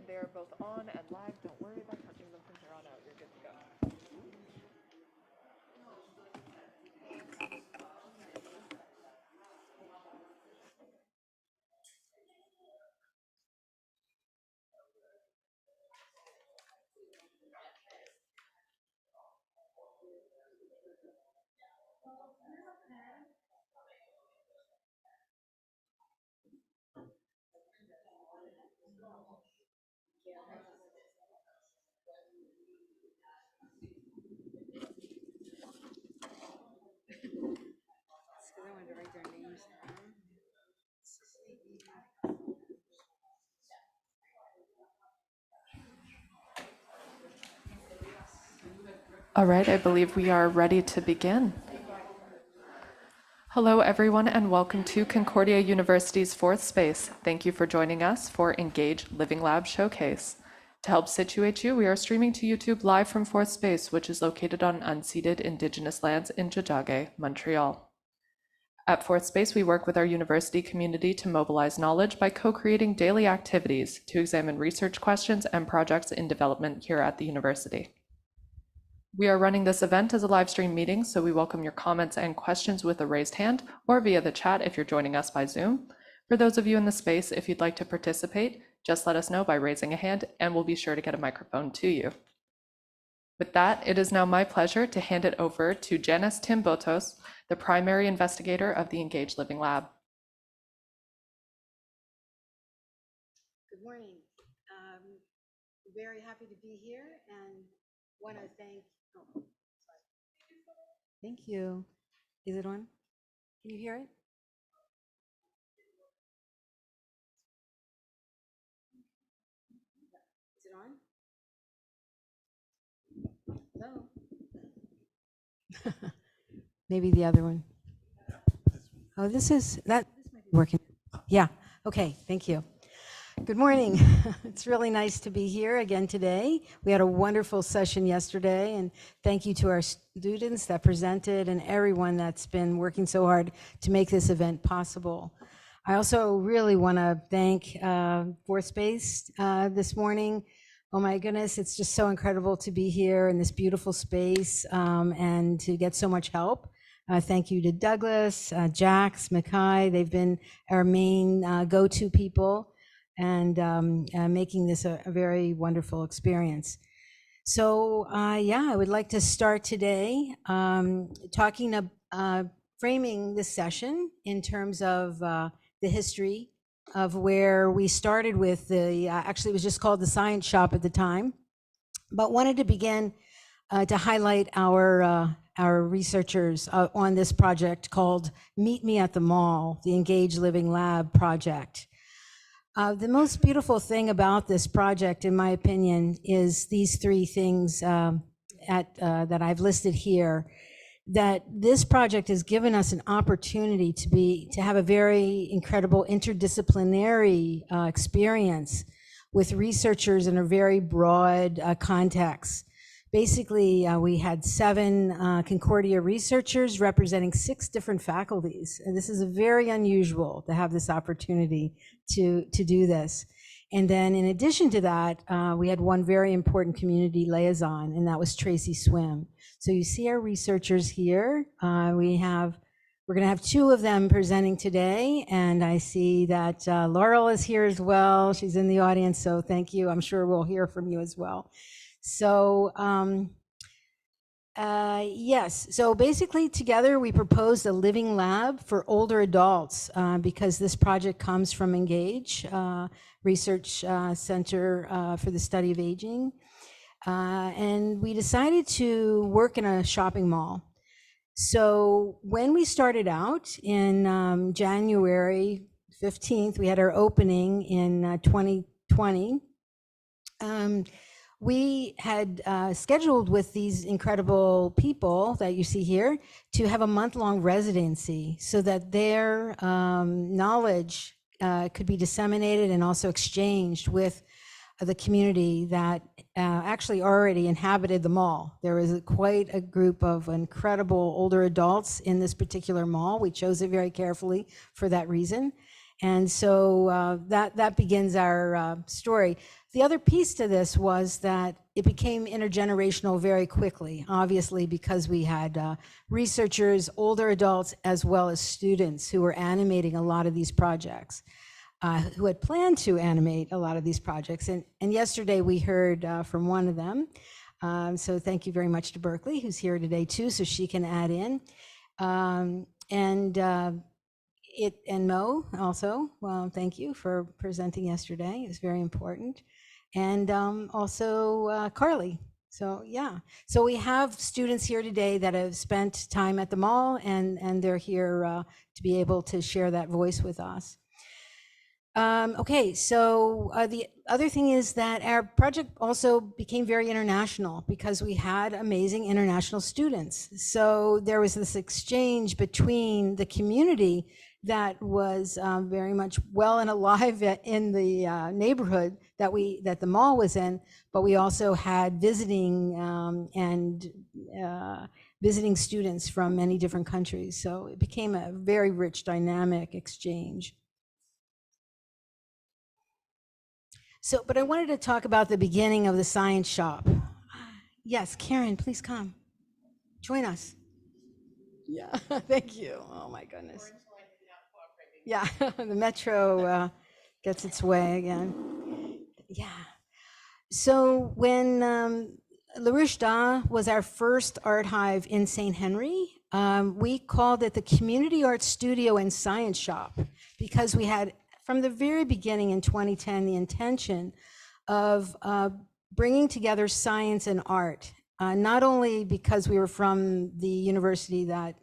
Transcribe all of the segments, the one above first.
and they are both on and live. Don't worry about touching them from here on out. You're good to go. I wanted to write their names down. All right, I believe we are ready to begin. Hello, everyone, and welcome to Concordia University's Fourth Space. Thank you for joining us for engAGE Living Lab Showcase. To help situate you, we are streaming to YouTube live from Fourth Space, which is located on unceded Indigenous lands in engAGE, Montreal. At Fourth Space, we work with our university community to mobilize knowledge by co-creating daily activities to examine research questions and projects in development here at the university. We are running this event as a live stream meeting, so we welcome your comments and questions with a raised hand or via the chat if you're joining us by Zoom. For those of you in the space, if you'd like to participate, just let us know by raising a hand and we'll be sure to get a microphone to you. With that, it is now my pleasure to hand it over to Janice Timbotos, the primary investigator of the engAGE Living Lab. Good morning. Very happy to be here and want to thank, thank you. Is it on? Can you hear it? Is it on? Hello? Maybe the other one. Oh, this might be working. Yeah, okay, thank you. Good morning. It's really nice to be here again today. We had a wonderful session yesterday, and thank you to our students that presented and everyone that's been working so hard to make this event possible. I also really want to thank Fourth Space this morning. Oh my goodness, it's just so incredible to be here in this beautiful space and to get so much help. Thank you to Douglas, Jax, Mackay. They've been our main go-to people and making this a very wonderful experience. So yeah, I would like to start today framing this session in terms of the history of where we started with the, actually it was just called the Science Shop at the time, but wanted to begin to highlight our researchers on this project called Meet Me at the Mall, the engAGE Living Lab project. The most beautiful thing about this project, in my opinion, is these three things that I've listed here. That this project has given us an opportunity to have a very incredible interdisciplinary experience with researchers in a very broad context. Basically, we had 7 Concordia researchers representing 6 different faculties. And this is very unusual to have this opportunity to do this. And then in addition to that, we had one very important community liaison, and that was Tracy Swim. So you see our researchers here. We're gonna have 2 of them presenting today, and I see that Laurel is here as well. She's in the audience, so thank you. I'm sure we'll hear from you as well. So yes, so basically together we proposed a living lab for older adults because this project comes from engAGE, Research Center for the Study of Aging. And we decided to work in a shopping mall. So when we started out in January 15th, we had our opening in 2020. We had scheduled with these incredible people that you see here to have a month-long residency so that their knowledge could be disseminated and also exchanged with the community that actually already inhabited the mall. There was quite a group of incredible older adults in this particular mall. We chose it very carefully for that reason. And so that begins our story. The other piece to this was that it became intergenerational very quickly, obviously, because we had researchers, older adults, as well as students who were animating a lot of these projects, who had planned to animate a lot of these projects. And yesterday we heard from one of them. So thank you very much to Berkeley, who's here today too, so she can add in. And Mo also, well, thank you for presenting yesterday. It's very important. And also Carly. So yeah, so we have students here today that have spent time at the mall, and they're here to be able to share that voice with us. Okay, so the other thing is that our project also became very international because we had amazing international students. So there was this exchange between the community that was very much well and alive in the neighborhood that the mall was in, but we also had visiting visiting students from many different countries. So it became a very rich, dynamic exchange. So, but I wanted to talk about the beginning of the science shop. Yes, Karen, please come. Join us. Yeah, thank you. Oh my goodness. Yeah, the metro gets its way again. Yeah. So when LaRouche Da was our first art hive in St. Henry, we called it the Community Art Studio and Science Shop because we had, from the very beginning in 2010, the intention of bringing together science and art, not only because we were from the university that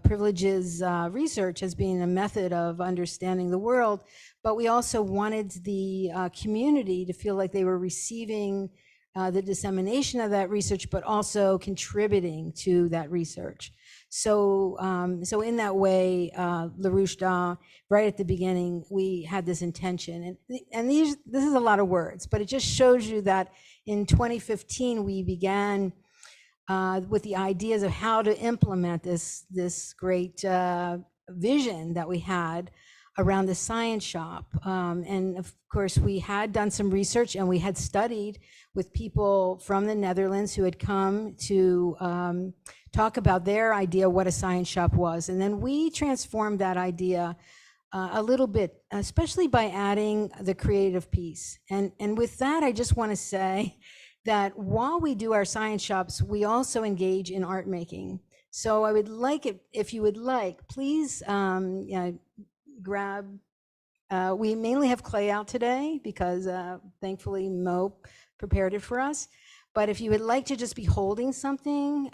privileges research as being a method of understanding the world, but we also wanted the community to feel like they were receiving the dissemination of that research, but also contributing to that research. So, so in that way, LaRouche Da, right at the beginning, we had this intention, and this is a lot of words, but it just shows you that in 2015 we began with the ideas of how to implement this great vision that we had around the science shop. And of course, we had done some research and we had studied with people from the Netherlands who had come to talk about their idea what a science shop was. And then we transformed that idea a little bit, especially by adding the creative piece. And with that, I just want to say that while we do our science shops, we also engage in art making. So I would like it, if you would like, please grab, we mainly have clay out today because thankfully Mo prepared it for us. But if you would like to just be holding something,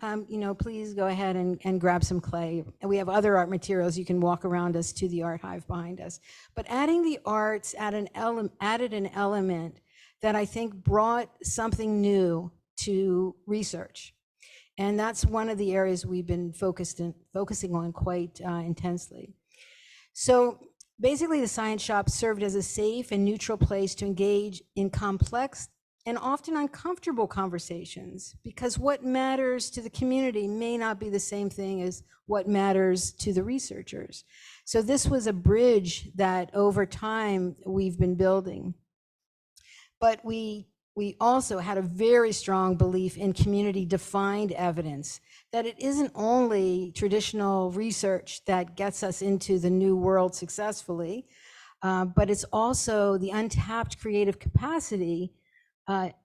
please go ahead and grab some clay. And we have other art materials. You can walk around us to the Art Hive behind us. But adding the arts added an element that I think brought something new to research. And that's one of the areas we've been focusing on quite intensely. So basically, the science shop served as a safe and neutral place to engage in complex and often uncomfortable conversations, because what matters to the community may not be the same thing as what matters to the researchers. So this was a bridge that over time we've been building. But we also had a very strong belief in community-defined evidence, that it isn't only traditional research that gets us into the new world successfully, but it's also the untapped creative capacity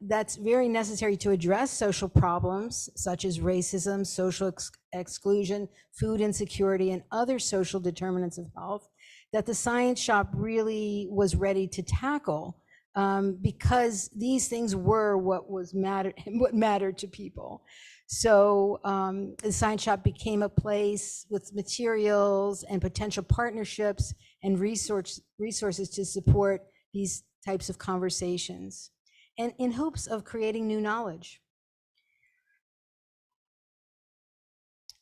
that's very necessary to address social problems such as racism, social exclusion, food insecurity, and other social determinants of health that the science shop really was ready to tackle. Because these things were what mattered to people. So the science shop became a place with materials and potential partnerships and resources to support these types of conversations, and in hopes of creating new knowledge.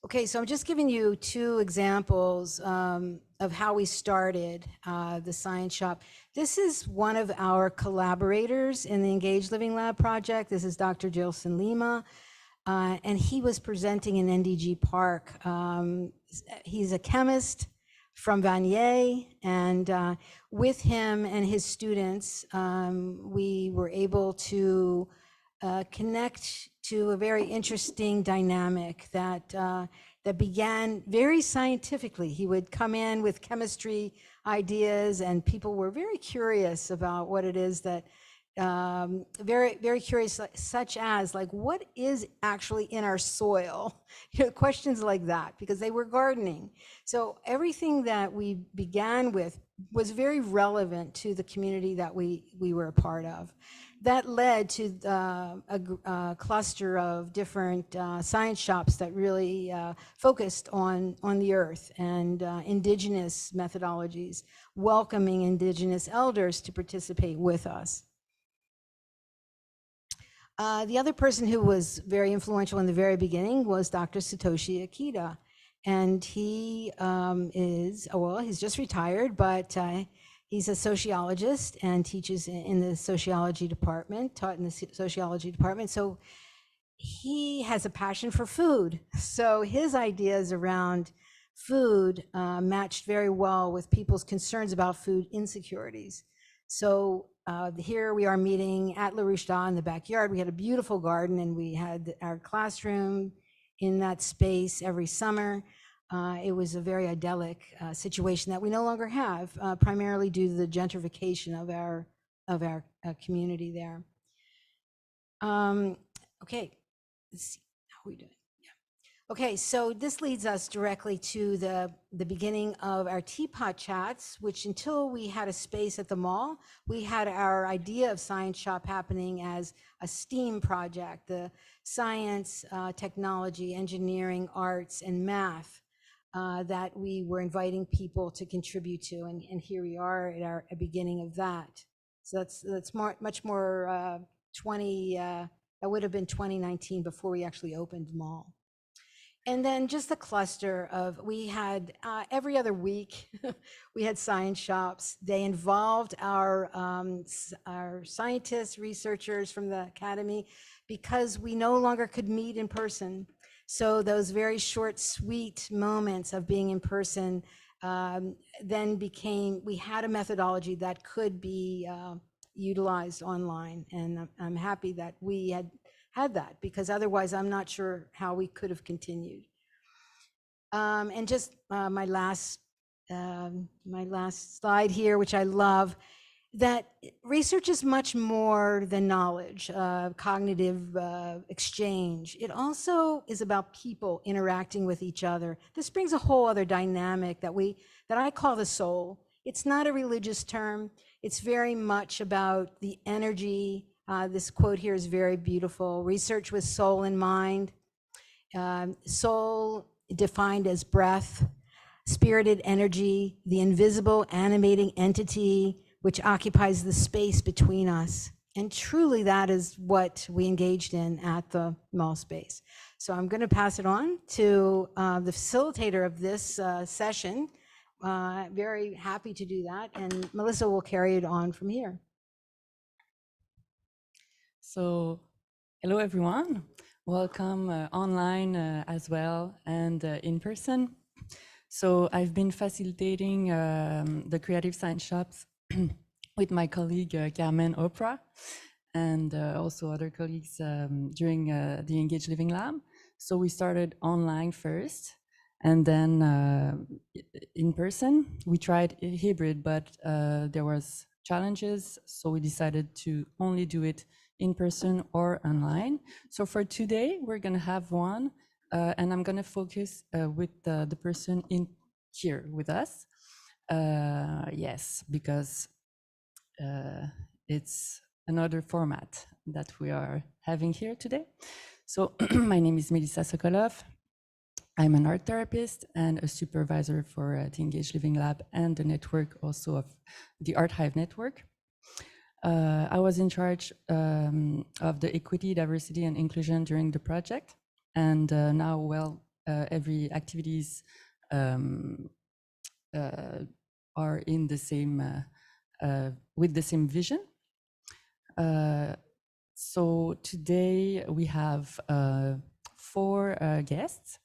Okay, so I'm just giving you two examples of how we started the science shop. This is one of our collaborators in the engAGE Living Lab project. This is Dr. Jilson Lima, and he was presenting in NDG Park. He's a chemist from Vanier, and with him and his students, we were able to connect to a very interesting dynamic that began very scientifically. He would come in with chemistry ideas, and people were very curious about what it is that very, very curious, such as like, what is actually in our soil? Questions like that, because they were gardening. So everything that we began with was very relevant to the community that we were a part of. That led to a cluster of different science shops that really focused on the earth and indigenous methodologies, welcoming indigenous elders to participate with us. The other person who was very influential in the very beginning was Dr. Satoshi Akita. And he he's just retired, but he's a sociologist and teaches in the sociology department, taught in the sociology department. So he has a passion for food. So his ideas around food matched very well with people's concerns about food insecurities. So here we are meeting at La Ruche in the backyard. We had a beautiful garden, and we had our classroom in that space every summer. It was a very idyllic situation that we no longer have, primarily due to the gentrification of our community there. Okay, let's see how we doing. Okay, so this leads us directly to the beginning of our teapot chats, which until we had a space at the mall, we had our idea of Science Shop happening as a STEAM project, the science, technology, engineering, arts, and math that we were inviting people to contribute to. And here we are at our beginning of that. So that's much more 20, that would have been 2019 before we actually opened the mall. And then just the cluster of, we had every other week, we had science shops. They involved our scientists, researchers from the academy, because we no longer could meet in person. So those very short, sweet moments of being in person then became, we had a methodology that could be utilized online. And I'm happy that we had that, because otherwise I'm not sure how we could have continued. And just my last slide here, which I love, that research is much more than knowledge, cognitive exchange. It also is about people interacting with each other. This brings a whole other dynamic that I call the soul. It's not a religious term. It's very much about the energy. This quote here is very beautiful. Research with soul in mind. Soul defined as breath, spirited energy, the invisible animating entity which occupies the space between us. And truly that is what we engaged in at the mall space. So I'm going to pass it on to the facilitator of this session. Very happy to do that. And Melissa will carry it on from here. So, hello everyone. Welcome online as well, and in person. So I've been facilitating the Creative Science Shops with my colleague Carmen Oprah, and also other colleagues during the engAGE Living Lab. So we started online first, and then in person. We tried a hybrid, but there was challenges, so we decided to only do it in person or online. So for today, we're gonna have one, and I'm gonna focus with the person in here with us. Yes, because it's another format that we are having here today. So my name is Melissa Sokolov. I'm an art therapist and a supervisor for the engAGE Living Lab and the network also of the Art Hive network. I was in charge of the equity, diversity, and inclusion during the project. And now, well, every activities are in the same, with the same vision. So today we have 4 guests.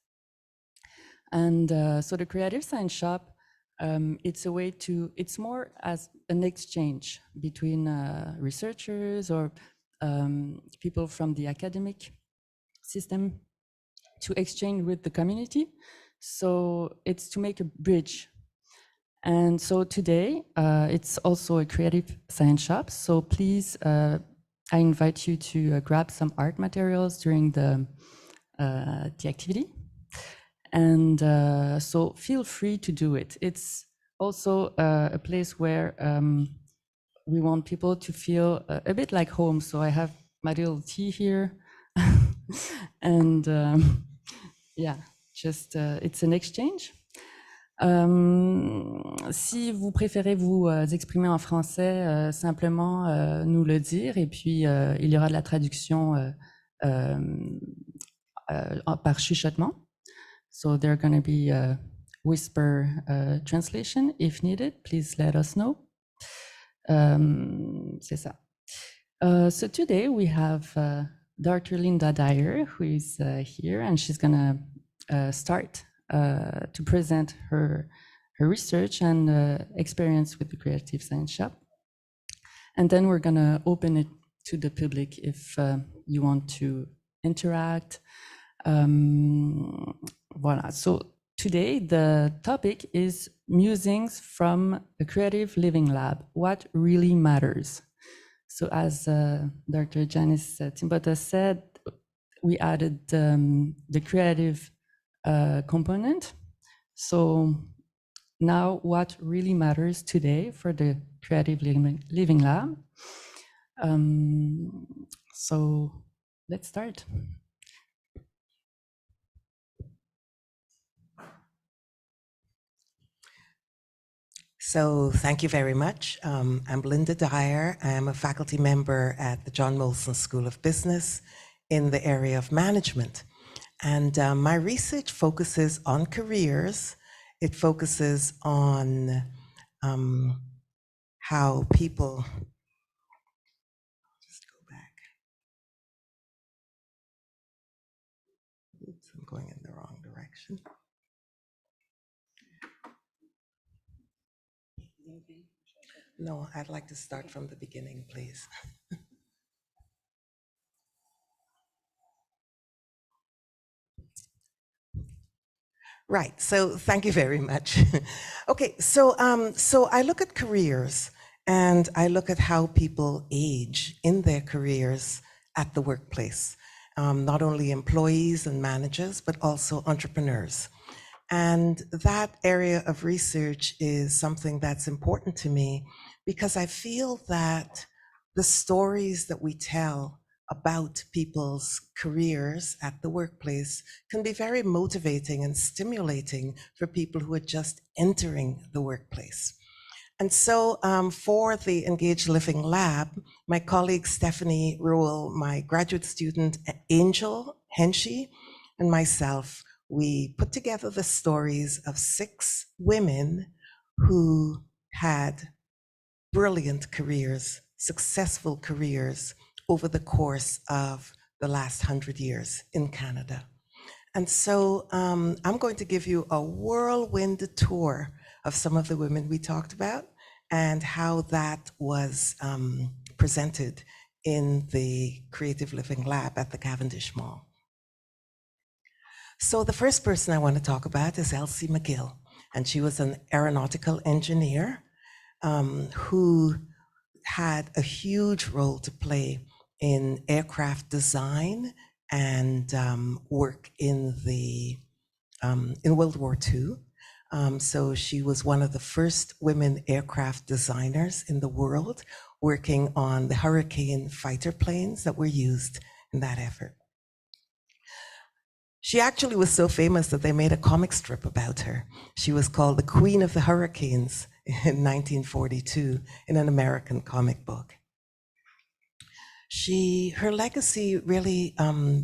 And so the Creative Science Shop It's a way to, it's more as an exchange between researchers or people from the academic system to exchange with the community. So it's to make a bridge. And so today, it's also a creative science shop. So please, I invite you to grab some art materials during the activity. And so feel free to do it. It's also a place where we want people to feel a bit like home. So I have my little tea here. And yeah, just it's an exchange. Si vous préférez vous exprimer en français, simplement nous le dire et puis il y aura de la traduction par chuchotement. So there are going to be a whisper translation if needed. Please let us know. C'est ça. So today we have Dr. Linda Dyer, who is here, and she's going to start to present her research and experience with the Creative Science Shop. And then we're going to open it to the public if you want to interact. Voilà. So today the topic is musings from a creative living lab. What really matters? So as Dr. Janice Timbota said, we added the creative component. So now what really matters today for the creative living lab. So let's start. So thank you very much. I'm Linda Dyer. I'm a faculty member at the John Molson School of Business in the area of management. And my research focuses on careers. It focuses on how people, just go back. Oops, I'm going in the wrong direction. No, I'd like to start from the beginning, please. Right, so thank you very much. Okay, so I look at careers and I look at how people age in their careers at the workplace, not only employees and managers, but also entrepreneurs. And that area of research is something that's important to me because I feel that the stories that we tell about people's careers at the workplace can be very motivating and stimulating for people who are just entering the workplace. And so for the engAGE Living Lab, my colleague Stephanie Rule, my graduate student Angel Henshey, and myself, we put together the stories of 6 women who had brilliant careers, successful careers over the course of the last 100 years in Canada. And so I'm going to give you a whirlwind tour of some of the women we talked about and how that was presented in the Creative Living Lab at the Cavendish Mall. So the first person I want to talk about is Elsie McGill, and she was an aeronautical engineer who had a huge role to play in aircraft design and work in World War II. So she was one of the first women aircraft designers in the world, working on the Hurricane fighter planes that were used in that effort. She actually was so famous that they made a comic strip about her. She was called the Queen of the Hurricanes in 1942 in an American comic book. Her legacy really,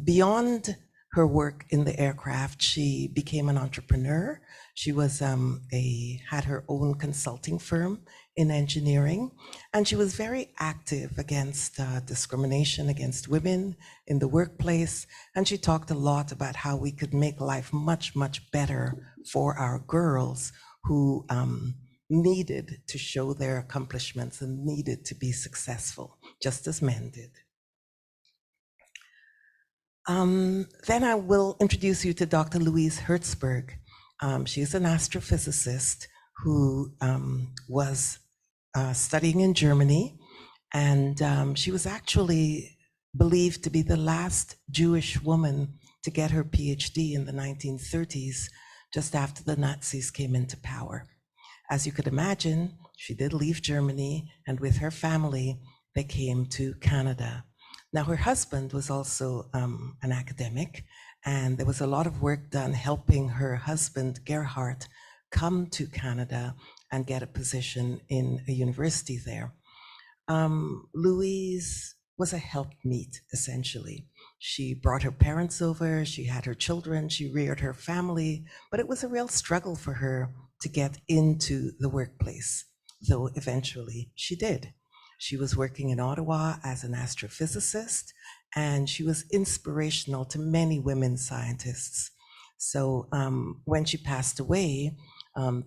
beyond her work in the aircraft, she became an entrepreneur. She was had her own consulting firm in engineering, and she was very active against discrimination against women in the workplace. And she talked a lot about how we could make life much, much better for our girls who needed to show their accomplishments and needed to be successful, just as men did. Then I will introduce you to Dr. Louise Hertzberg. She's an astrophysicist who was studying in Germany, and she was actually believed to be the last Jewish woman to get her PhD in the 1930s, just after the Nazis came into power. As you could imagine, she did leave Germany, and with her family, they came to Canada. Now, her husband was also an academic, and there was a lot of work done helping her husband, Gerhard, come to Canada and get a position in a university there. Louise was a helpmeet, essentially. She brought her parents over, she had her children, she reared her family, but it was a real struggle for her to get into the workplace, though eventually she did. She was working in Ottawa as an astrophysicist, and she was inspirational to many women scientists. So when she passed away,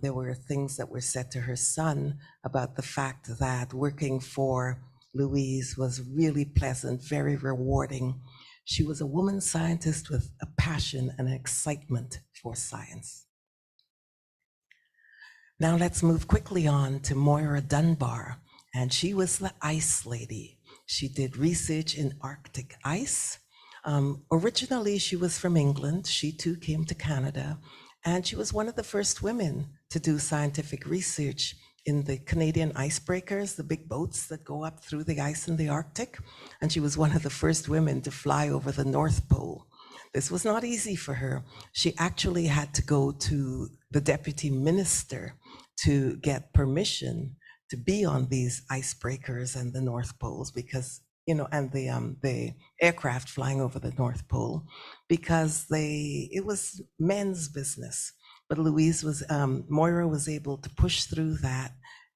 there were things that were said to her son about the fact that working for Louise was really pleasant, very rewarding. She was a woman scientist with a passion and an excitement for science. Now let's move quickly on to Moira Dunbar, and she was the ice lady. She did research in Arctic ice. Originally, she was from England. She too came to Canada, and she was one of the first women to do scientific research in the Canadian icebreakers, the big boats that go up through the ice in the Arctic. And she was one of the first women to fly over the North Pole. This was not easy for her. She actually had to go to the deputy minister to get permission to be on these icebreakers and the North Poles, because, and the aircraft flying over the North Pole, because it was men's business. But Moira was able to push through that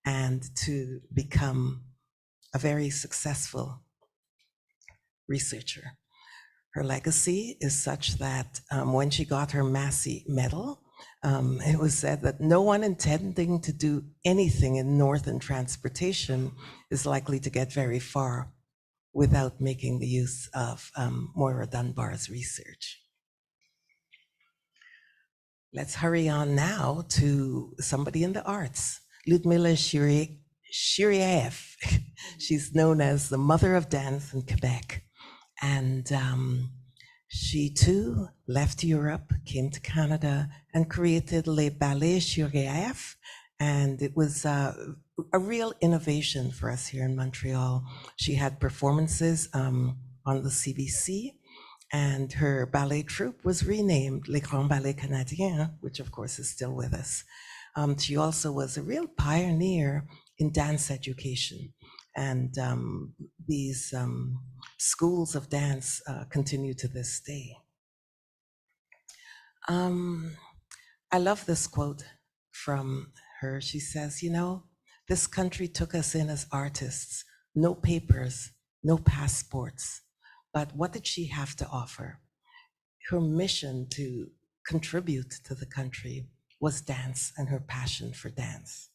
and to become a very successful researcher. Her legacy is such that when she got her Massey Medal, it was said that no one intending to do anything in northern transportation is likely to get very far without making the use of Moira Dunbar's research. Let's hurry on now to somebody in the arts, Ludmila Shiriev. She's known as the mother of dance in Quebec. And she too left Europe, came to Canada, and created Les Ballets Shiriev. And it was a real innovation for us here in Montreal. She had performances on the CBC, and her ballet troupe was renamed Les Grands Ballets Canadiens, which of course is still with us. She also was a real pioneer in dance education. And these schools of dance continue to this day. I love this quote from her. She says, this country took us in as artists, no papers, no passports. But what did she have to offer? Her mission to contribute to the country was dance and her passion for dance.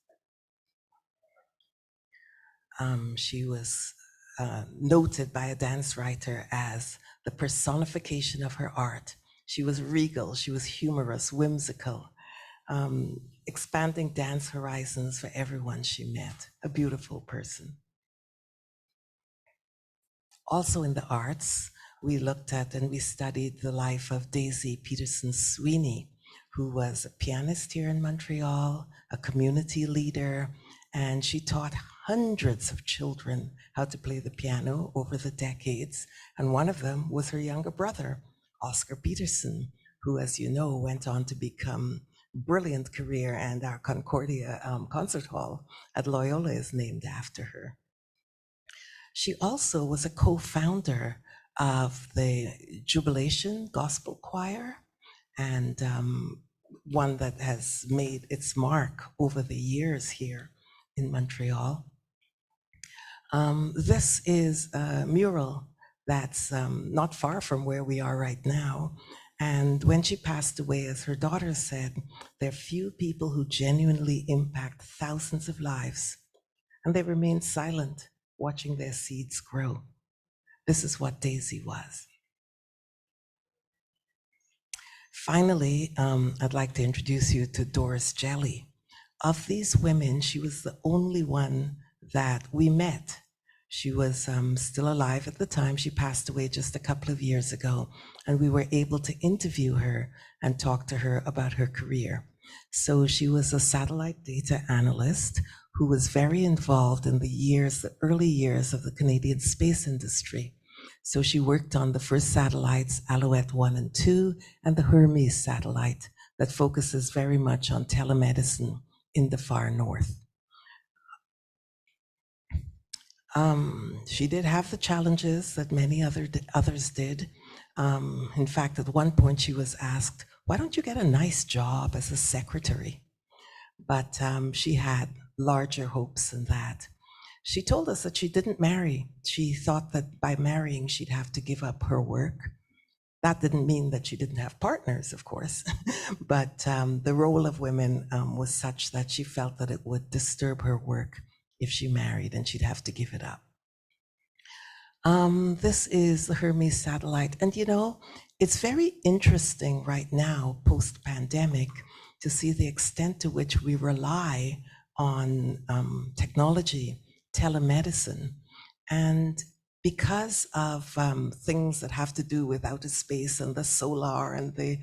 She was noted by a dance writer as the personification of her art. She was regal, she was humorous, whimsical, expanding dance horizons for everyone she met, a beautiful person. Also in the arts, we looked at and we studied the life of Daisy Peterson Sweeney, who was a pianist here in Montreal, a community leader, and she taught hundreds of children how to play the piano over the decades. And one of them was her younger brother, Oscar Peterson, who, as you know, went on to become a brilliant career, and our Concordia Concert Hall at Loyola is named after her. She also was a co-founder of the Jubilation Gospel Choir, and one that has made its mark over the years here in Montreal. This is a mural that's not far from where we are right now, And when she passed away, as her daughter said, there are few people who genuinely impact thousands of lives, and they remain silent, watching their seeds grow. This is what Daisy was. Finally, I'd like to introduce you to Doris Jelly. Of these women, she was the only one that we met. She was still alive at the time. She passed away just a couple of years ago, and we were able to interview her and talk to her about her career. So she was a satellite data analyst who was very involved in the early years of the Canadian space industry. So she worked on the first satellites, Alouette 1 and 2, and the Hermes satellite that focuses very much on telemedicine in the far north. She did have the challenges that many others did. In fact, at one point she was asked, why don't you get a nice job as a secretary? But she had larger hopes than that. She told us that she didn't marry. She thought that by marrying, she'd have to give up her work. That didn't mean that she didn't have partners, of course, but the role of women was such that she felt that it would disturb her work if she married, and she'd have to give it up. This is the Hermes satellite, and you know, it's very interesting right now, post-pandemic, to see the extent to which we rely on technology, telemedicine, and because of things that have to do with outer space and the solar and the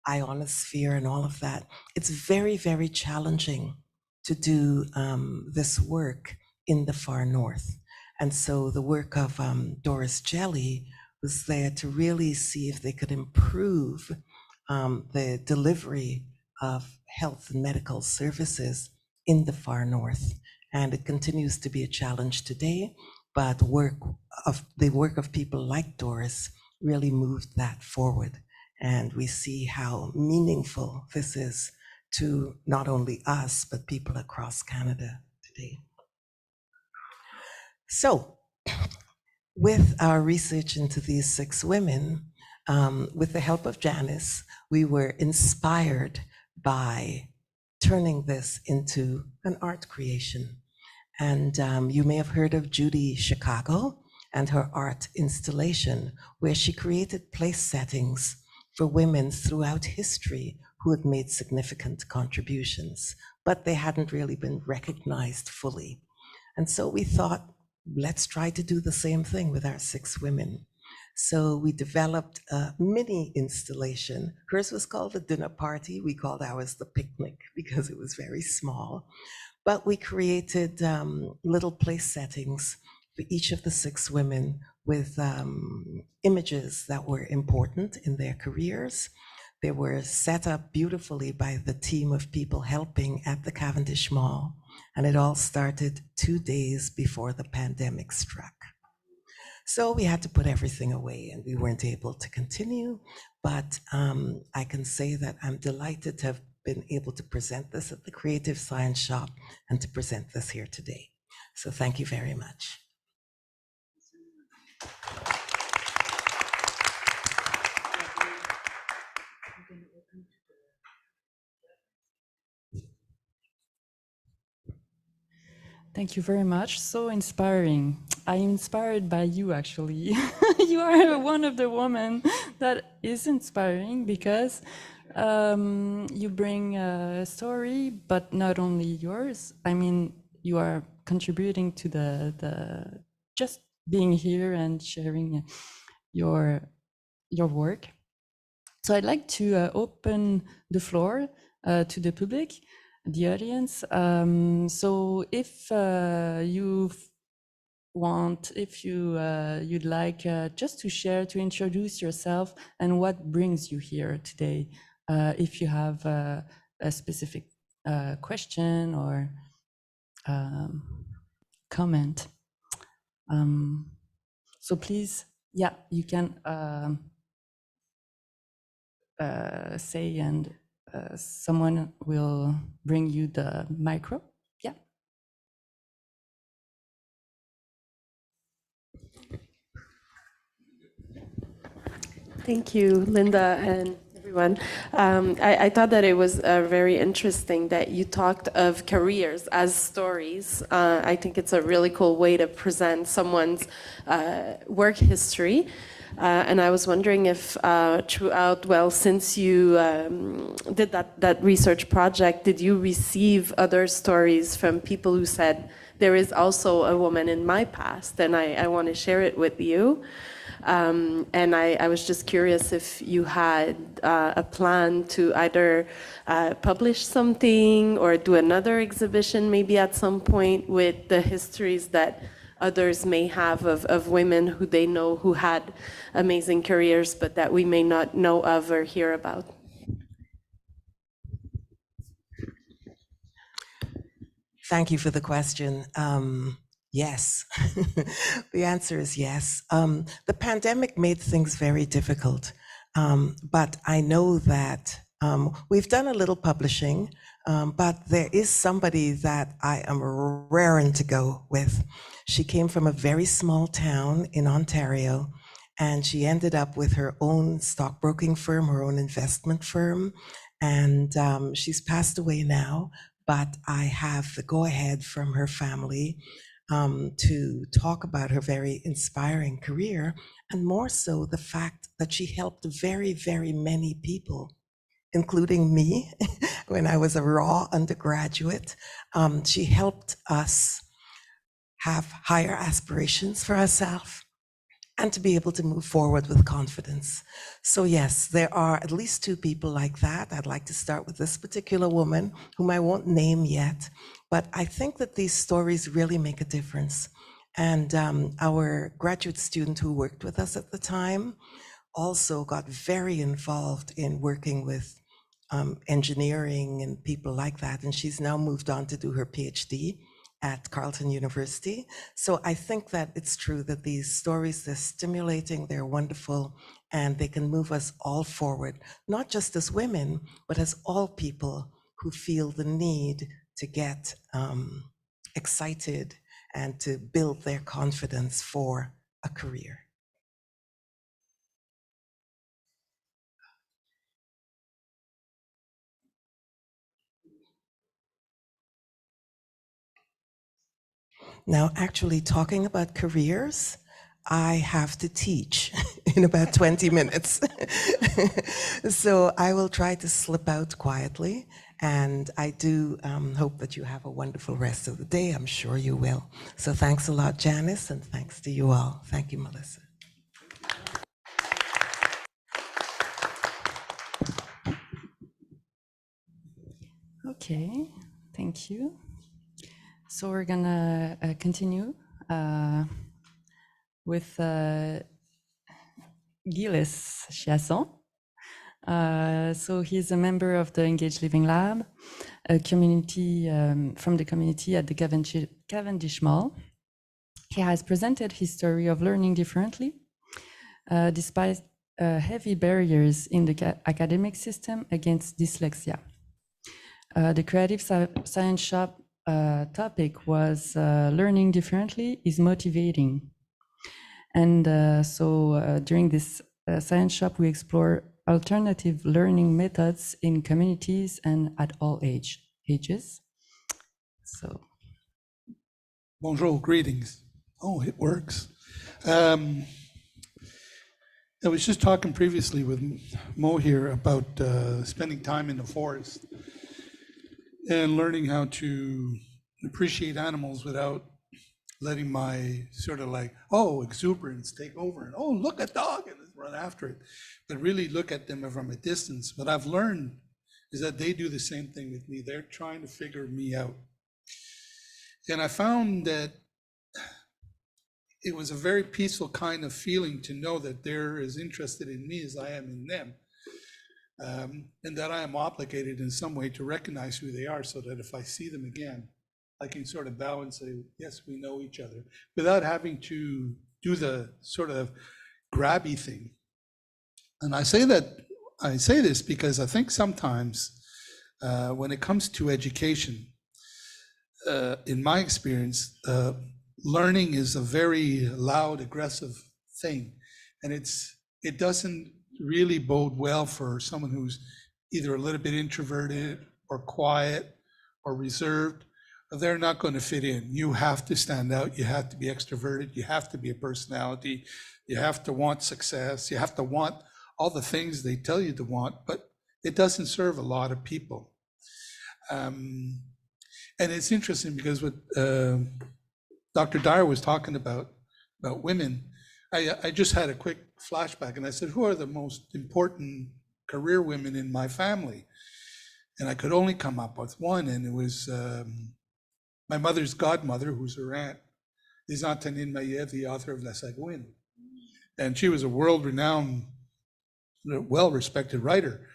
ionosphere and all of that, it's very, very challenging to do this work in the far north. And so the work of Doris Jelly was there to really see if they could improve the delivery of health and medical services in the far north. And it continues to be a challenge today, but the work of people like Doris really moved that forward. And we see how meaningful this is to not only us, but people across Canada today. So, with our research into these 6 women, with the help of Janice, we were inspired by turning this into an art creation. And you may have heard of Judy Chicago and her art installation, where she created place settings for women throughout history who had made significant contributions, but they hadn't really been recognized fully. And so we thought, let's try to do the same thing with our 6 women. So we developed a mini installation. Hers was called the dinner party. We called ours the picnic because it was very small. But we created little place settings for each of the 6 women with images that were important in their careers. They were set up beautifully by the team of people helping at the Cavendish Mall. And it all started 2 days before the pandemic struck. So we had to put everything away and we weren't able to continue. But I can say that I'm delighted to have been able to present this at the Creative Science Shop and to present this here today. So thank you very much. Thank you very much. So inspiring. I'm inspired by you, actually. You are one of the women that is inspiring because you bring a story, but not only yours. I mean, you are contributing to the just being here and sharing your work. So I'd like to open the floor to the public, the audience. So if you want, if you'd like just to share, to introduce yourself and what brings you here today, if you have a specific question or comment. So please, yeah, you can say, and someone will bring you the micro. Yeah. Thank you, Linda and everyone. I thought that it was very interesting that you talked of careers as stories. I think it's a really cool way to present someone's work history. And I was wondering if throughout, well, since you did that research project, did you receive other stories from people who said, there is also a woman in my past, and I want to share it with you? And I was just curious if you had a plan to either publish something or do another exhibition maybe at some point with the histories that others may have of women who they know who had amazing careers but that we may not know of or hear about. Thank you for the question. Yes, the answer is yes. The pandemic made things very difficult, but I know that we've done a little publishing, but there is somebody that I am raring to go with. She came from a very small town in Ontario, and she ended up with her own stockbroking firm, her own investment firm, and she's passed away now, but I have the go-ahead from her family to talk about her very inspiring career, and more so the fact that she helped very, very many people, including me, when I was a raw undergraduate. She helped us have higher aspirations for ourselves and to be able to move forward with confidence. So yes, there are at least two people like that. I'd like to start with this particular woman, whom I won't name yet, but I think that these stories really make a difference. And our graduate student who worked with us at the time also got very involved in working with engineering and people like that. And she's now moved on to do her PhD at Carleton University. So I think that it's true that these stories, they're stimulating, they're wonderful, and they can move us all forward, not just as women, but as all people who feel the need to get excited and to build their confidence for a career. Now, actually talking about careers, I have to teach in about 20 minutes. So I will try to slip out quietly, and I do hope that you have a wonderful rest of the day. I'm sure you will. So thanks a lot, Janice, and thanks to you all. Thank you, Melissa. Okay, thank you. So we're gonna continue with Gilles Chiasson. So he's a member of the engAGE Living Lab, a community from the community at the Cavendish Mall. He has presented his story of learning differently, despite heavy barriers in the academic system against dyslexia. The Creative Science Shop topic was learning differently is motivating. And so during this science shop, we explore alternative learning methods in communities and at all ages. So. Bonjour, greetings. Oh, it works. I was just talking previously with Mo here about spending time in the forest and learning how to appreciate animals without letting my sort of like, oh, exuberance take over, and oh, look, a dog, and run after it, but really look at them from a distance. What I've learned is that they do the same thing with me. They're trying to figure me out. And I found that it was a very peaceful kind of feeling to know that they're as interested in me as I am in them. And that I am obligated in some way to recognize who they are, so that if I see them again, I can sort of bow and say, yes, we know each other, without having to do the sort of grabby thing. And I say this because I think sometimes when it comes to education, in my experience, learning is a very loud, aggressive thing, and it doesn't really bode well for someone who's either a little bit introverted or quiet or reserved. They're not going to fit in. You have to stand out. You have to be extroverted. You have to be a personality. You have to want success. You have to want all the things they tell you to want, but it doesn't serve a lot of people. And it's interesting because what Dr. Dyer was talking about women, I just had a quick flashback and I said, who are the most important career women in my family? And I could only come up with one, and it was my mother's godmother, who's her aunt, is Antonine Maillet, the author of La Sagouine. And she was a world-renowned, well-respected writer.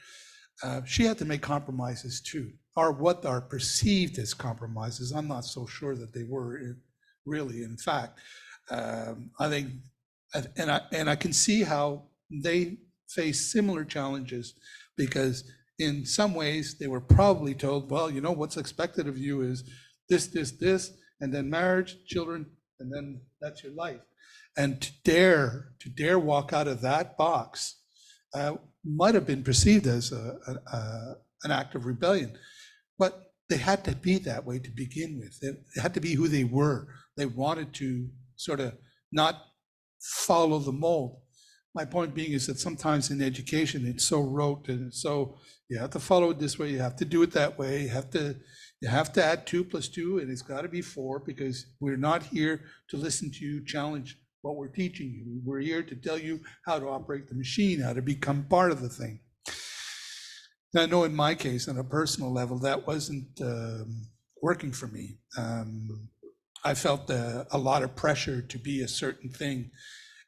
She had to make compromises too, or what are perceived as compromises. I'm not so sure that they were really, in fact. I think, and I can see how they face similar challenges, because in some ways they were probably told, well, you know, what's expected of you is this, and then marriage, children, and then that's your life. And to dare walk out of that box might have been perceived as an act of rebellion, but they had to be that way to begin with. They had to be who they were. They wanted to sort of not follow the mold. My point being is that sometimes in education, it's so rote, and so you have to follow it this way, you have to do it that way, you have to add 2 + 2, and it's got to be 4, because we're not here to listen to you challenge what we're teaching you. We're here to tell you how to operate the machine, how to become part of the thing. Now, I know in my case, on a personal level, that wasn't working for me. I felt a lot of pressure to be a certain thing,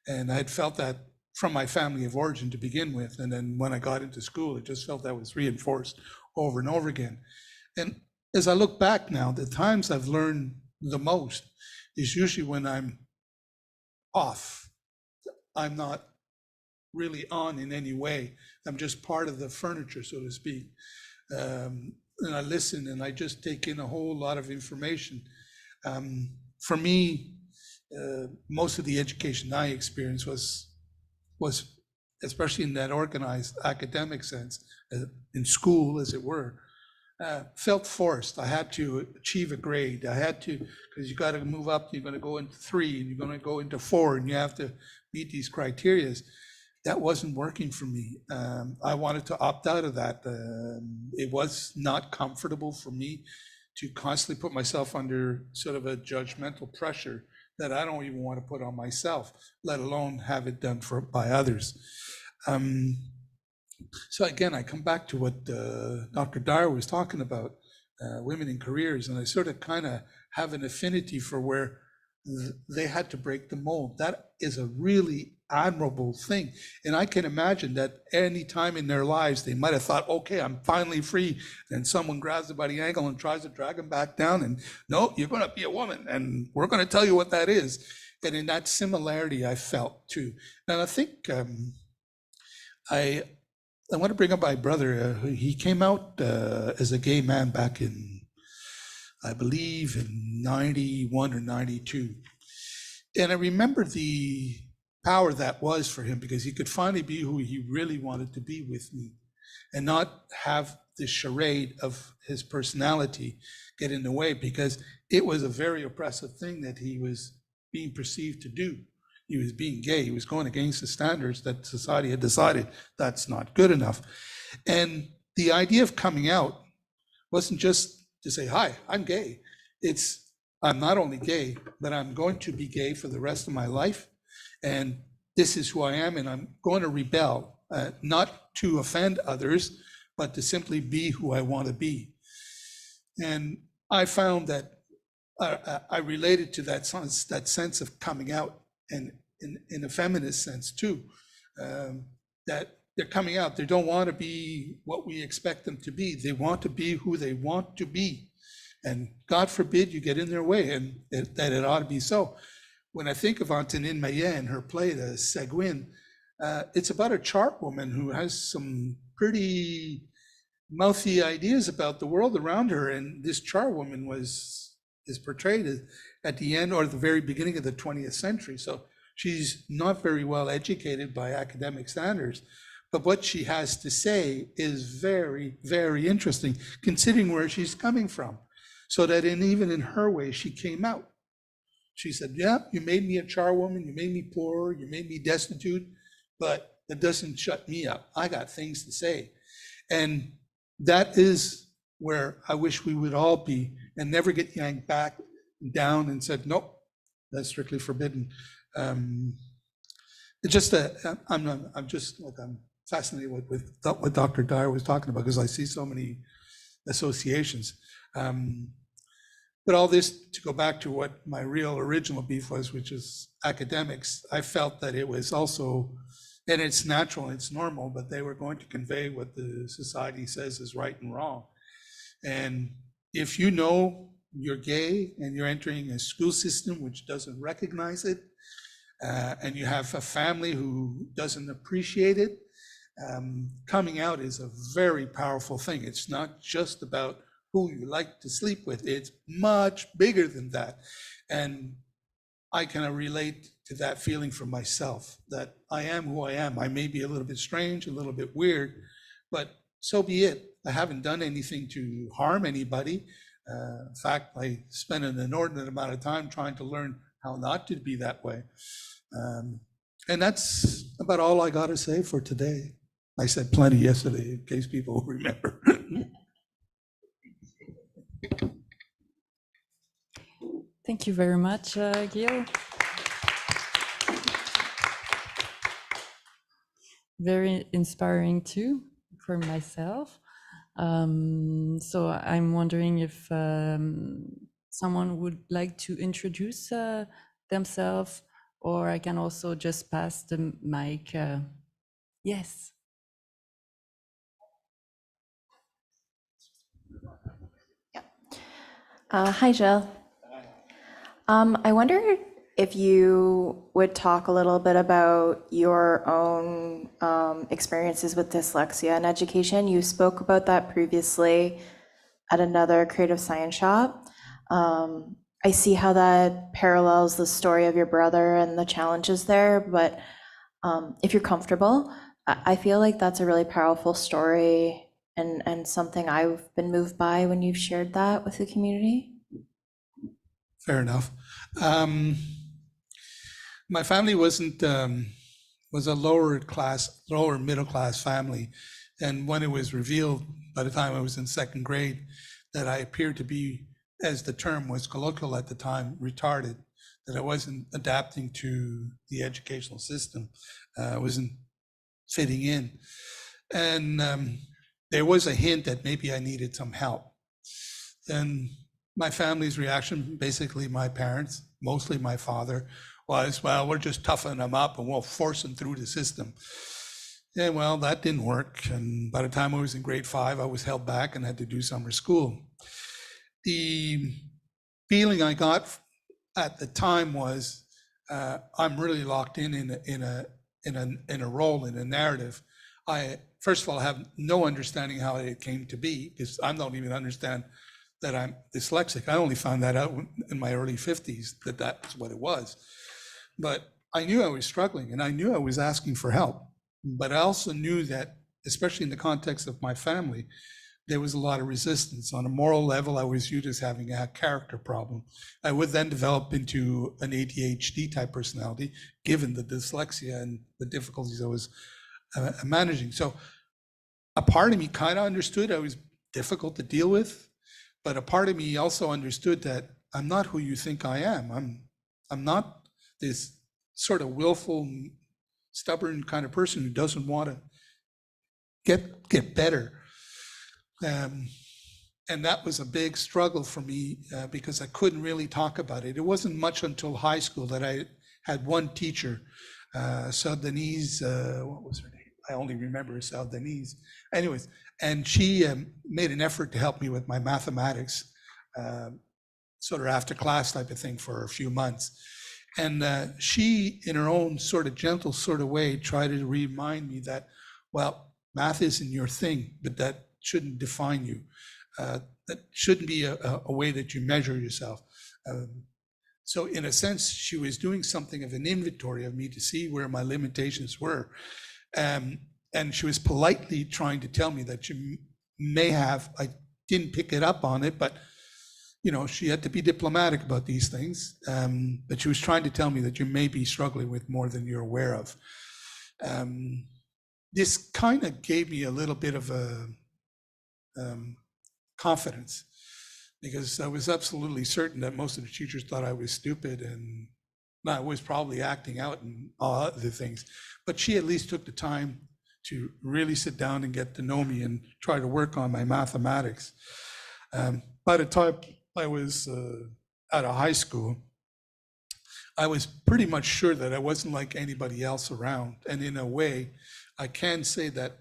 and I had felt that from my family of origin to begin with. And then when I got into school, it just felt that was reinforced over and over again. And as I look back now, the times I've learned the most is usually when I'm off. I'm not really on in any way. I'm just part of the furniture, so to speak. And I listen and I just take in a whole lot of information. For me, most of the education I experienced was, especially in that organized academic sense, in school, as it were, felt forced. I had to achieve a grade. I had to, because you got to move up, you're going to go into 3, and you're going to go into 4, and you have to meet these criteria. That wasn't working for me. I wanted to opt out of that. It was not comfortable for me to constantly put myself under sort of a judgmental pressure that I don't even want to put on myself, let alone have it done by others. So again, I come back to what Dr. Dyer was talking about, women in careers, and I sort of kind of have an affinity for where they had to break the mold. That is a really admirable thing. And I can imagine that any time in their lives, they might have thought, okay, I'm finally free. And someone grabs them by the ankle and tries to drag them back down. And no, you're going to be a woman, and we're going to tell you what that is. And in that similarity, I felt too. And I think I want to bring up my brother. He came out as a gay man back in, I believe, in 91 or 92. And I remember the power that was for him, because he could finally be who he really wanted to be with me and not have the charade of his personality get in the way, because it was a very oppressive thing that he was being perceived to do. He was being gay. He was going against the standards that society had decided that's not good enough. And the idea of coming out wasn't just to say, hi, I'm gay. It's, I'm not only gay, but I'm going to be gay for the rest of my life. And this is who I am, and I'm going to rebel, not to offend others, but to simply be who I want to be. And I found that I related to that sense of coming out, and in a feminist sense too, that they're coming out. They don't want to be what we expect them to be. They want to be who they want to be. And God forbid you get in their way, and that it ought to be so. When I think of Antonine Maillet and her play, The Sagouine, it's about a charwoman who has some pretty mouthy ideas about the world around her. And this charwoman is portrayed at the end or the very beginning of the 20th century. So she's not very well educated by academic standards, but what she has to say is very, very interesting, considering where she's coming from. So that even in her way, she came out. She said, yeah, you made me a charwoman, you made me poor, you made me destitute, but that doesn't shut me up. I got things to say. And that is where I wish we would all be, and never get yanked back down and said, nope, that's strictly forbidden. It's just I'm fascinated with what Dr. Dyer was talking about, because I see so many associations. But all this, to go back to what my real original beef was, which is academics, I felt that it was also, and it's natural, it's normal, but they were going to convey what the society says is right and wrong. And if you know you're gay and you're entering a school system which doesn't recognize it, and you have a family who doesn't appreciate it, coming out is a very powerful thing. It's not just about who you like to sleep with. It's much bigger than that. And I can relate to that feeling for myself, that I am who I am. I may be a little bit strange, a little bit weird, but so be it. I haven't done anything to harm anybody. In fact, I spent an inordinate amount of time trying to learn how not to be that way. And that's about all I got to say for today. I said plenty yesterday, in case people remember. Thank you very much, Gil. Very inspiring too for myself. So I'm wondering if someone would like to introduce themselves, or I can also just pass the mic. Yes. Hi, Jill. I wonder if you would talk a little bit about your own experiences with dyslexia and education. You spoke about that previously at another creative science shop. I see how that parallels the story of your brother and the challenges there, but if you're comfortable, I feel like that's a really powerful story and something I've been moved by when you've shared that with the community. Fair enough. My family was a lower middle class family. And when it was revealed by the time I was in second grade that I appeared to be, as the term was colloquial at the time, retarded, that I wasn't adapting to the educational system, I wasn't fitting in. And there was a hint that maybe I needed some help. And my family's reaction, basically my parents, mostly my father, was, well, we're just toughing them up and we'll force them through the system. And well, that didn't work. And by the time I was in grade 5, I was held back and had to do summer school. The feeling I got at the time was, I'm really locked in a role, in a narrative. I, first of all, have no understanding how it came to be, because I don't even understand that I'm dyslexic. I only found that out in my early 50s, that that's what it was. But I knew I was struggling, and I knew I was asking for help. But I also knew that, especially in the context of my family, there was a lot of resistance. On a moral level, I was viewed as having a character problem. I would then develop into an ADHD type personality, given the dyslexia and the difficulties I was managing. So a part of me kind of understood I was difficult to deal with, but a part of me also understood that I'm not who you think I am. I'm not this sort of willful, stubborn kind of person who doesn't want to get better. And that was a big struggle for me because I couldn't really talk about it. It wasn't much until high school that I had one teacher, Sal Denise, what was her name? I only remember Sal Denise. Anyways, and she made an effort to help me with my mathematics, sort of after class type of thing for a few months. And she, in her own sort of gentle sort of way, tried to remind me that, well, math isn't your thing, but that shouldn't define you. That shouldn't be a way that you measure yourself. So in a sense, she was doing something of an inventory of me to see where my limitations were. And she was politely trying to tell me that she may have, I didn't pick it up on it, but you know, she had to be diplomatic about these things. But she was trying to tell me that you may be struggling with more than you're aware of. This kind of gave me a little bit of a confidence, because I was absolutely certain that most of the teachers thought I was stupid and I was probably acting out and all other things. But she at least took the time to really sit down and get to know me and try to work on my mathematics. By the time I was out of high school, I was pretty much sure that I wasn't like anybody else around. And in a way, I can say that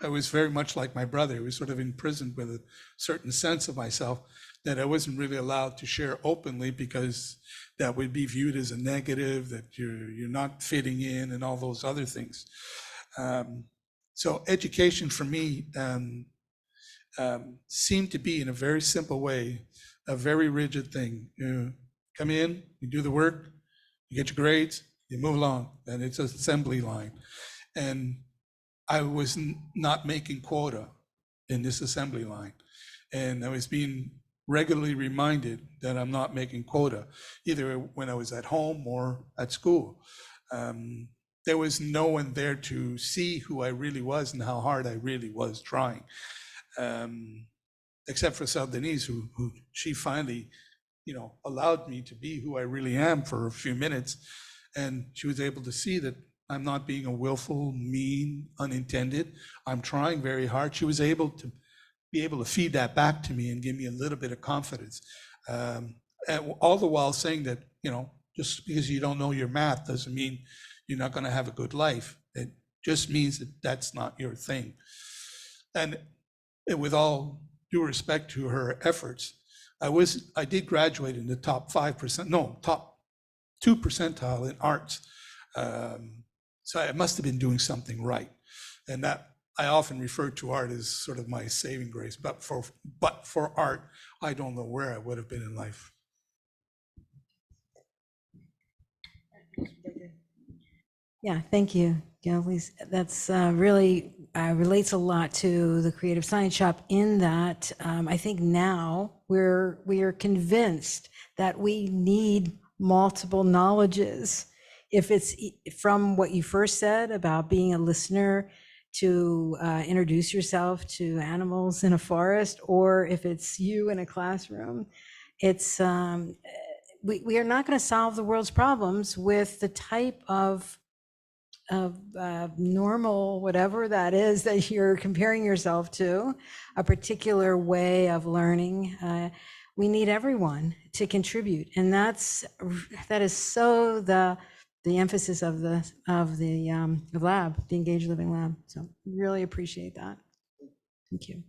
I was very much like my brother. I was sort of imprisoned with a certain sense of myself that I wasn't really allowed to share openly, because that would be viewed as a negative, that you're not fitting in and all those other things. So education for me seemed to be, in a very simple way, a very rigid thing. You come in, you do the work, you get your grades, you move along, and it's an assembly line. And I was not making quota in this assembly line. And I was being regularly reminded that I'm not making quota, either when I was at home or at school. There was no one there to see who I really was and how hard I really was trying. Except for Sal Denise, who she finally, you know, allowed me to be who I really am for a few minutes. And she was able to see that I'm not being a willful, mean, unintended. I'm trying very hard. She was able to feed that back to me and give me a little bit of confidence. And all the while saying that, you know, just because you don't know your math doesn't mean you're not going to have a good life. It just means that that's not your thing. And with all due respect to her efforts, I did graduate in the top 5%, no, top 2 percentile in arts. So I must have been doing something right. And that, I often refer to art as sort of my saving grace, but for art, I don't know where I would have been in life. Yeah, thank you, Gailise. That's really relates a lot to the Creative Science Shop, in that I think now we are convinced that we need multiple knowledges. If it's from what you first said about being a listener to introduce yourself to animals in a forest, or if it's you in a classroom, it's we are not going to solve the world's problems with the type of normal, whatever that is that you're comparing yourself to, a particular way of learning. We need everyone to contribute, and that is so the emphasis of the lab, the engAGE Living Lab. So really appreciate that. Thank you.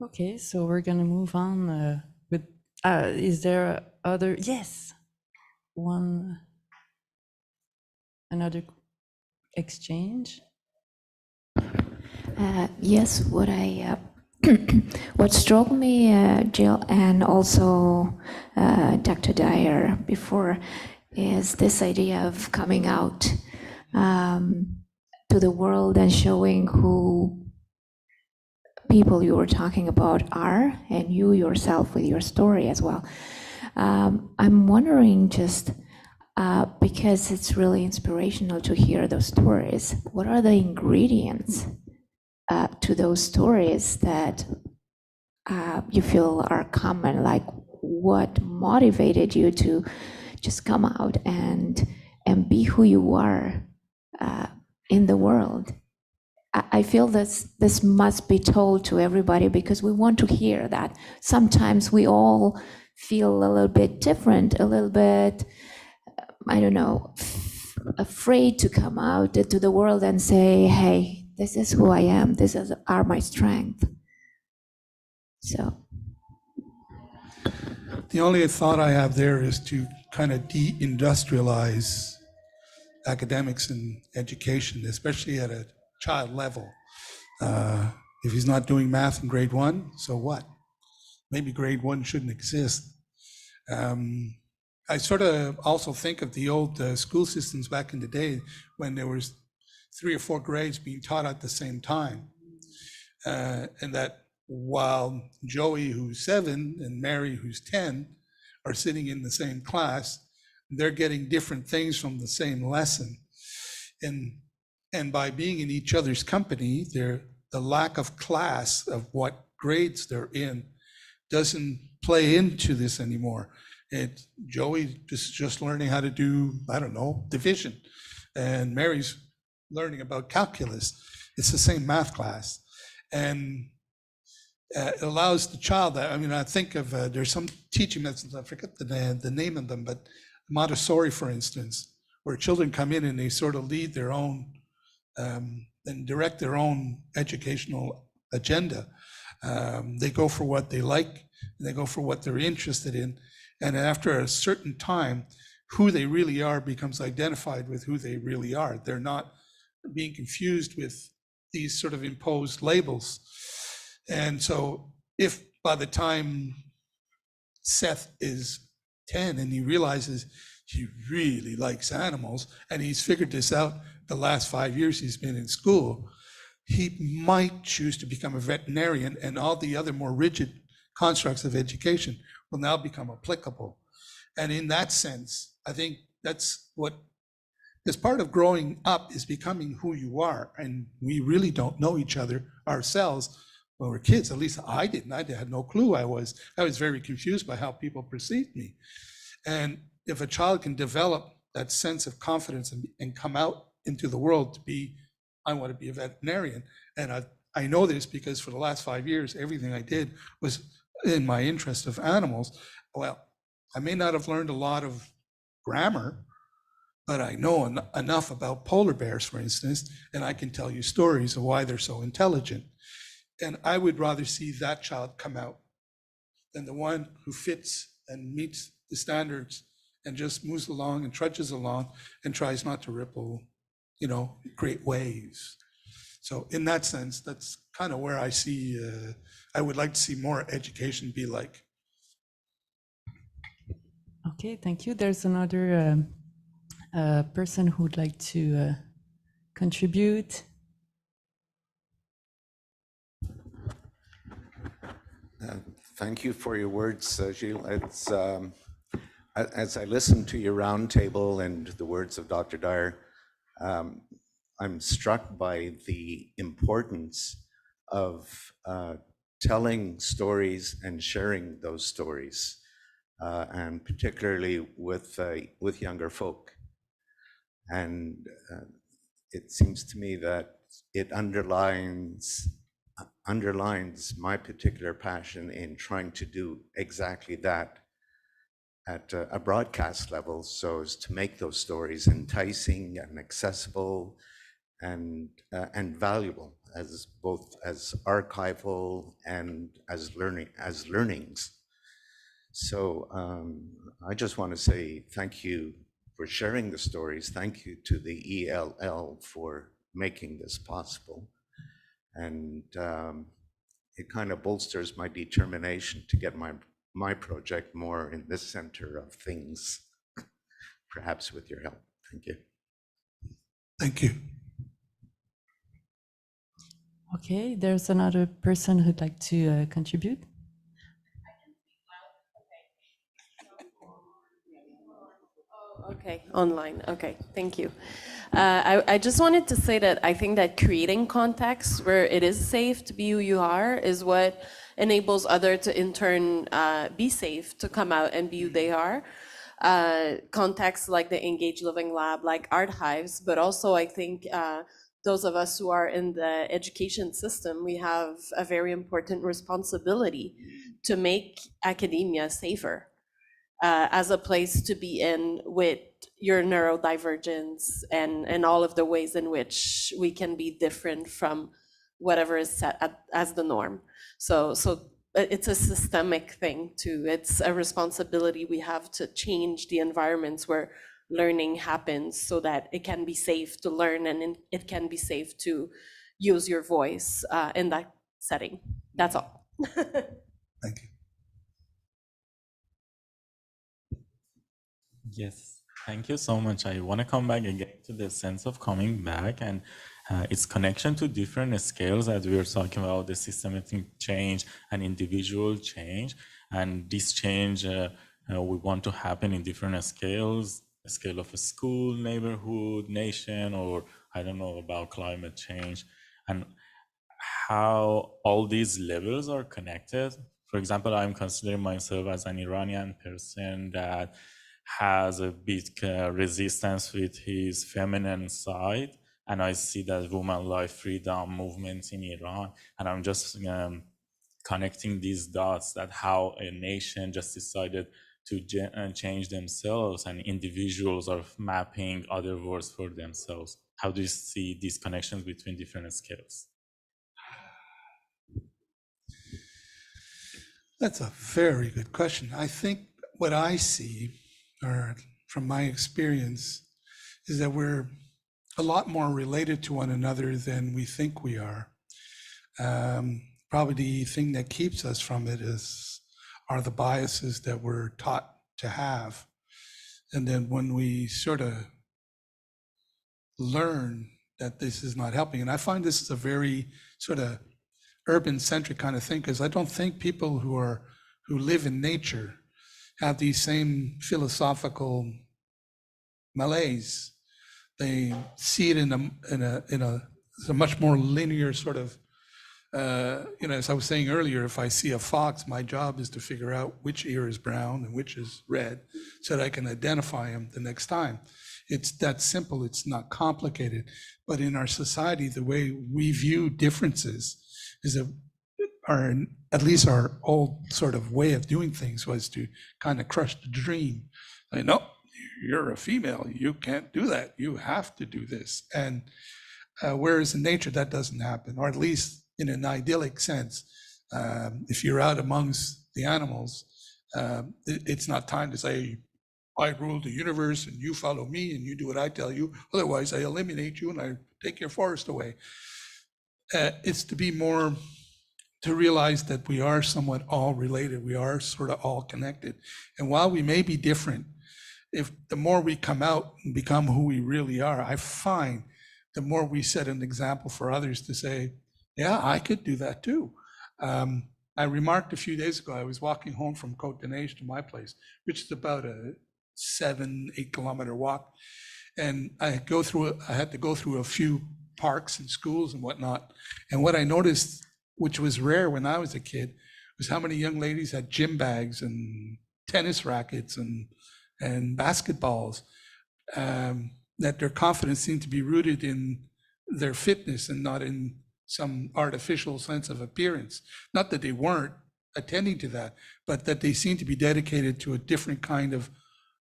Okay, so we're gonna move on with, is there other, yes, another exchange? Yes, what struck me, Jill, and also Dr. Dyer before, is this idea of coming out to the world and showing who people you were talking about are, and you yourself with your story as well. I'm wondering, just because it's really inspirational to hear those stories, what are the ingredients to those stories that you feel are common? Like, what motivated you to just come out and be who you are in the world? I feel this must be told to everybody, because we want to hear that. Sometimes we all feel a little bit different, a little bit, I don't know, afraid to come out to the world and say, hey, this is who I am, are my strengths. So. The only thought I have there is to kind of de-industrialize academics and education, especially at a child level. If he's not doing math in grade 1, so what? Maybe grade 1 shouldn't exist. I sort of also think of the old school systems back in the day when there was 3 or 4 grades being taught at the same time. And that while Joey, who's 7, and Mary, who's 10, are sitting in the same class, they're getting different things from the same lesson. And by being in each other's company, the lack of class of what grades they're in doesn't play into this anymore. Joey is just learning how to do, I don't know, division, and Mary's learning about calculus. It's the same math class, and it allows the child that, I mean, I think of, there's some teaching methods, I forget the name of them, but Montessori, for instance, where children come in and they sort of lead their own and direct their own educational agenda. They go for what they like, and they go for what they're interested in. And after a certain time, who they really are becomes identified with who they really are. They're not being confused with these sort of imposed labels. And so if by the time Seth is 10 and he realizes he really likes animals, and he's figured this out the last 5 years he's been in school, he might choose to become a veterinarian, and all the other more rigid constructs of education will now become applicable. And in that sense, I think that's what is part of growing up, is becoming who you are. And we really don't know each other ourselves when we're kids. At least I didn't. I had no clue I was very confused by how people perceived me. And if a child can develop that sense of confidence and come out into the world to be, I want to be a veterinarian. And I know this because for the last 5 years, everything I did was in my interest of animals. Well, I may not have learned a lot of grammar, but I know enough about polar bears, for instance, and I can tell you stories of why they're so intelligent. And I would rather see that child come out than the one who fits and meets the standards and just moves along and trudges along and tries not to ripple, great waves. So in that sense, that's kind of where I see, I would like to see more education be like. Okay, thank you. There's another person who would like to contribute. Thank you for your words, Gilles. It's, as I listen to your roundtable and the words of Dr. Dyer, I'm struck by the importance of telling stories and sharing those stories, and particularly with younger folk. And it seems to me that it underlines my particular passion in trying to do exactly that at a broadcast level, so as to make those stories enticing and accessible and valuable, as both as archival and as learnings. So I just want to say thank you for sharing the stories. Thank you to the ELL for making this possible. And it kind of bolsters my determination to get my project more in this center of things, perhaps with your help. Thank you. Thank you. Okay, there's another person who'd like to contribute. Okay, online. Okay, thank you. I just wanted to say that I think that creating contexts where it is safe to be who you are is what enables others to in turn be safe to come out and be who they are. Contexts like the engAGE Living Lab, like Art Hives, but also I think those of us who are in the education system, we have a very important responsibility to make academia safer. As a place to be in with your neurodivergence and all of the ways in which we can be different from whatever is set as the norm. So it's a systemic thing too. It's a responsibility we have to change the environments where learning happens so that it can be safe to learn and it can be safe to use your voice in that setting. That's all. Thank you. Yes, thank you so much. I want to come back again to the sense of coming back and its connection to different scales, as we were talking about the systematic change and individual change. And this change we want to happen in different scales, a scale of a school, neighborhood, nation, or I don't know about climate change. And how all these levels are connected. For example, I'm considering myself as an Iranian person that has a big resistance with his feminine side. And I see that women life freedom movement in Iran. And I'm just connecting these dots, that how a nation just decided to change themselves and individuals are mapping other worlds for themselves. How do you see these connections between different scales? That's a very good question. I think what I see, or from my experience, is that we're a lot more related to one another than we think we are. Probably the thing that keeps us from it are the biases that we're taught to have. And then when we sort of learn that this is not helping, and I find this is a very sort of urban-centric kind of thing, because I don't think people who live in nature have these same philosophical malaise. They see it in a much more linear sort of, as I was saying earlier, if I see a fox, my job is to figure out which ear is brown and which is red so that I can identify them the next time. It's that simple, it's not complicated. But in our society, the way we view differences is that at least our old sort of way of doing things was to kind of crush the dream. Like, no, you're a female, you can't do that, you have to do this. And whereas in nature, that doesn't happen, or at least in an idyllic sense. If you're out amongst the animals, it's not time to say, I rule the universe and you follow me and you do what I tell you, otherwise I eliminate you and I take your forest away. It's to be more, to realize that we are somewhat all related, we are sort of all connected. And while we may be different, if the more we come out and become who we really are, I find the more we set an example for others to say, yeah, I could do that too. I remarked a few days ago, I was walking home from Côte d'Ivoire to my place, which is about a 7-8 kilometer walk. And I had to go through a few parks and schools and whatnot. And what I noticed, which was rare when I was a kid, was how many young ladies had gym bags and tennis rackets and basketballs, that their confidence seemed to be rooted in their fitness and not in some artificial sense of appearance. Not that they weren't attending to that, but that they seemed to be dedicated to a different kind of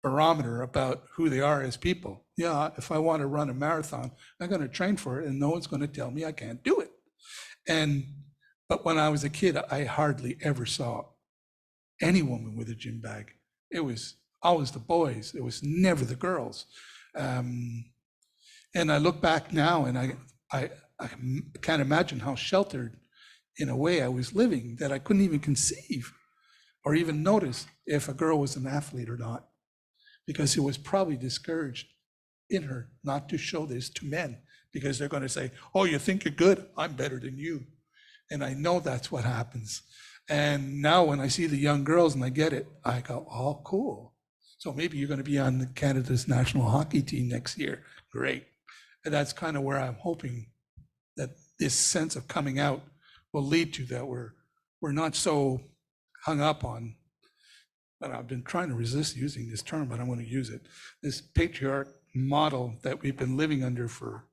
barometer about who they are as people. Yeah, if I want to run a marathon, I'm going to train for it and no one's going to tell me I can't do it. But when I was a kid, I hardly ever saw any woman with a gym bag. It was always the boys. It was never the girls. And I look back now and I can't imagine how sheltered in a way I was living, that I couldn't even conceive or even notice if a girl was an athlete or not, because it was probably discouraged in her not to show this to men, because they're going to say, oh, you think you're good? I'm better than you. And I know that's what happens. And now when I see the young girls and I get it, I go, oh, cool. So maybe you're going to be on Canada's national hockey team next year. Great. And that's kind of where I'm hoping that this sense of coming out will lead to, that we're not so hung up on, and I've been trying to resist using this term, but I'm going to use it, this patriarch model that we've been living under for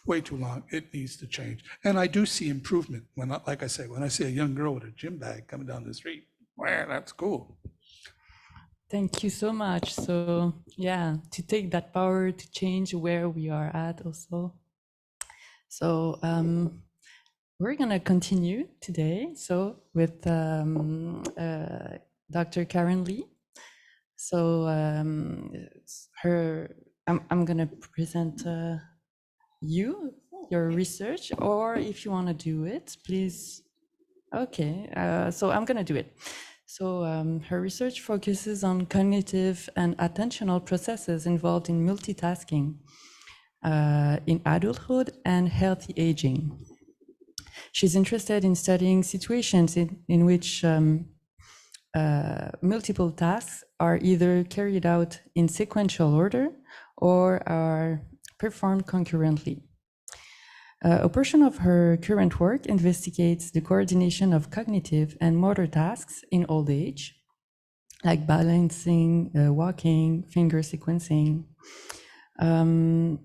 way too long. It needs to change. And I do see improvement when, like I say, when I see a young girl with a gym bag coming down the street, wow, that's cool. Thank you so much. So yeah, to take that power to change where we are at also. So we're gonna continue today. So with Dr. Karen Lee. So I'm gonna present your research, or if you want to do it, please. Okay, so I'm gonna do it. So her research focuses on cognitive and attentional processes involved in multitasking in adulthood and healthy aging. She's interested in studying situations in which multiple tasks are either carried out in sequential order or are performed concurrently. A portion of her current work investigates the coordination of cognitive and motor tasks in old age, like balancing, walking, finger sequencing. So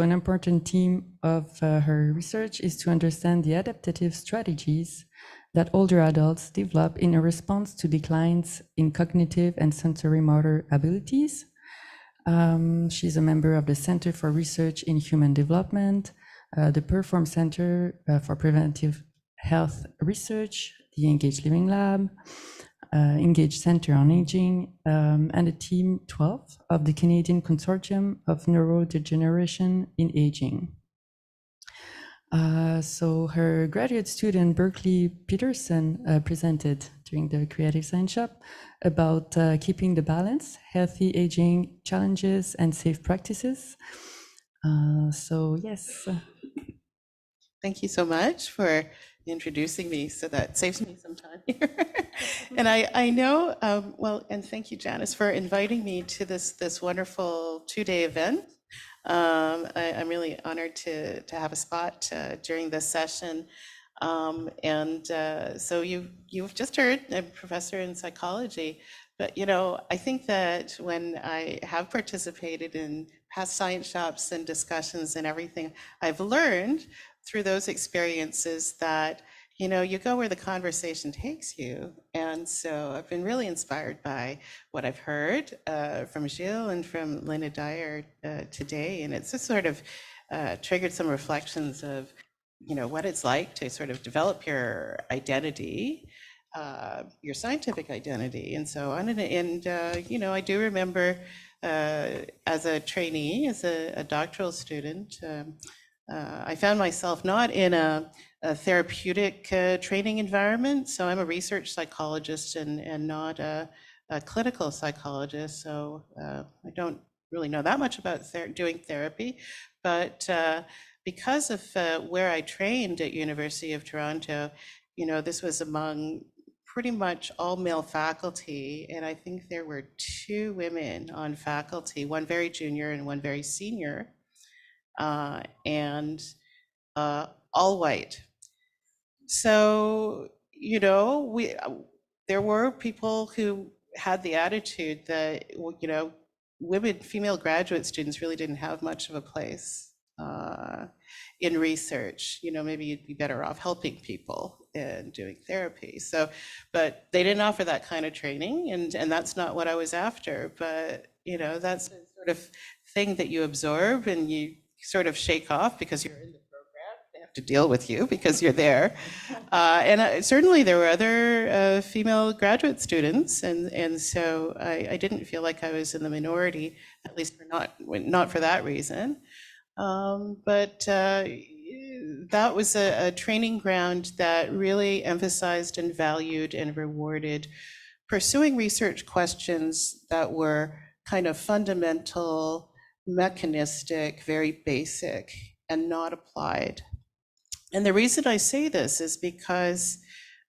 an important theme of her research is to understand the adaptive strategies that older adults develop in a response to declines in cognitive and sensory motor abilities. She's a member of the Center for Research in Human Development, the Perform Center for Preventive Health Research, the engAGE Living Lab, engAGE Center on Aging, and a Team 12 of the Canadian Consortium of Neurodegeneration in Aging. So her graduate student, Berkeley Peterson, presented during the Creative Science Shop about keeping the balance, healthy aging challenges, and safe practices. So yes. Thank you so much for introducing me, so that saves me some time here. And I know, well, and thank you, Janice, for inviting me to this wonderful 2-day event. I'm really honored to have a spot during this session. So you've just heard a professor in psychology, but I think that when I have participated in past science shops and discussions and everything, I've learned through those experiences that you go where the conversation takes you. And so I've been really inspired by what I've heard from Gilles and from Linda Dyer today. And it's just sort of triggered some reflections of, what it's like to sort of develop your identity, your scientific identity, and so on. And I do remember as a trainee, as a doctoral student, I found myself not in a therapeutic training environment. So I'm a research psychologist and not a clinical psychologist. So I don't really know that much about doing therapy, but because of where I trained at University of Toronto, this was among pretty much all male faculty. And I think there were 2 women on faculty, one very junior and one very senior. And all white. So, there were people who had the attitude that, female graduate students really didn't have much of a place in research. Maybe you'd be better off helping people and doing therapy. So, but they didn't offer that kind of training, and that's not what I was after. But, that's the sort of thing that you absorb and you sort of shake off because you're in the program. They have to deal with you because you're there. And certainly there were other female graduate students, and so I didn't feel like I was in the minority, at least not for that reason. But that was a training ground that really emphasized and valued and rewarded pursuing research questions that were kind of fundamental, mechanistic, very basic, and not applied. And the reason I say this is because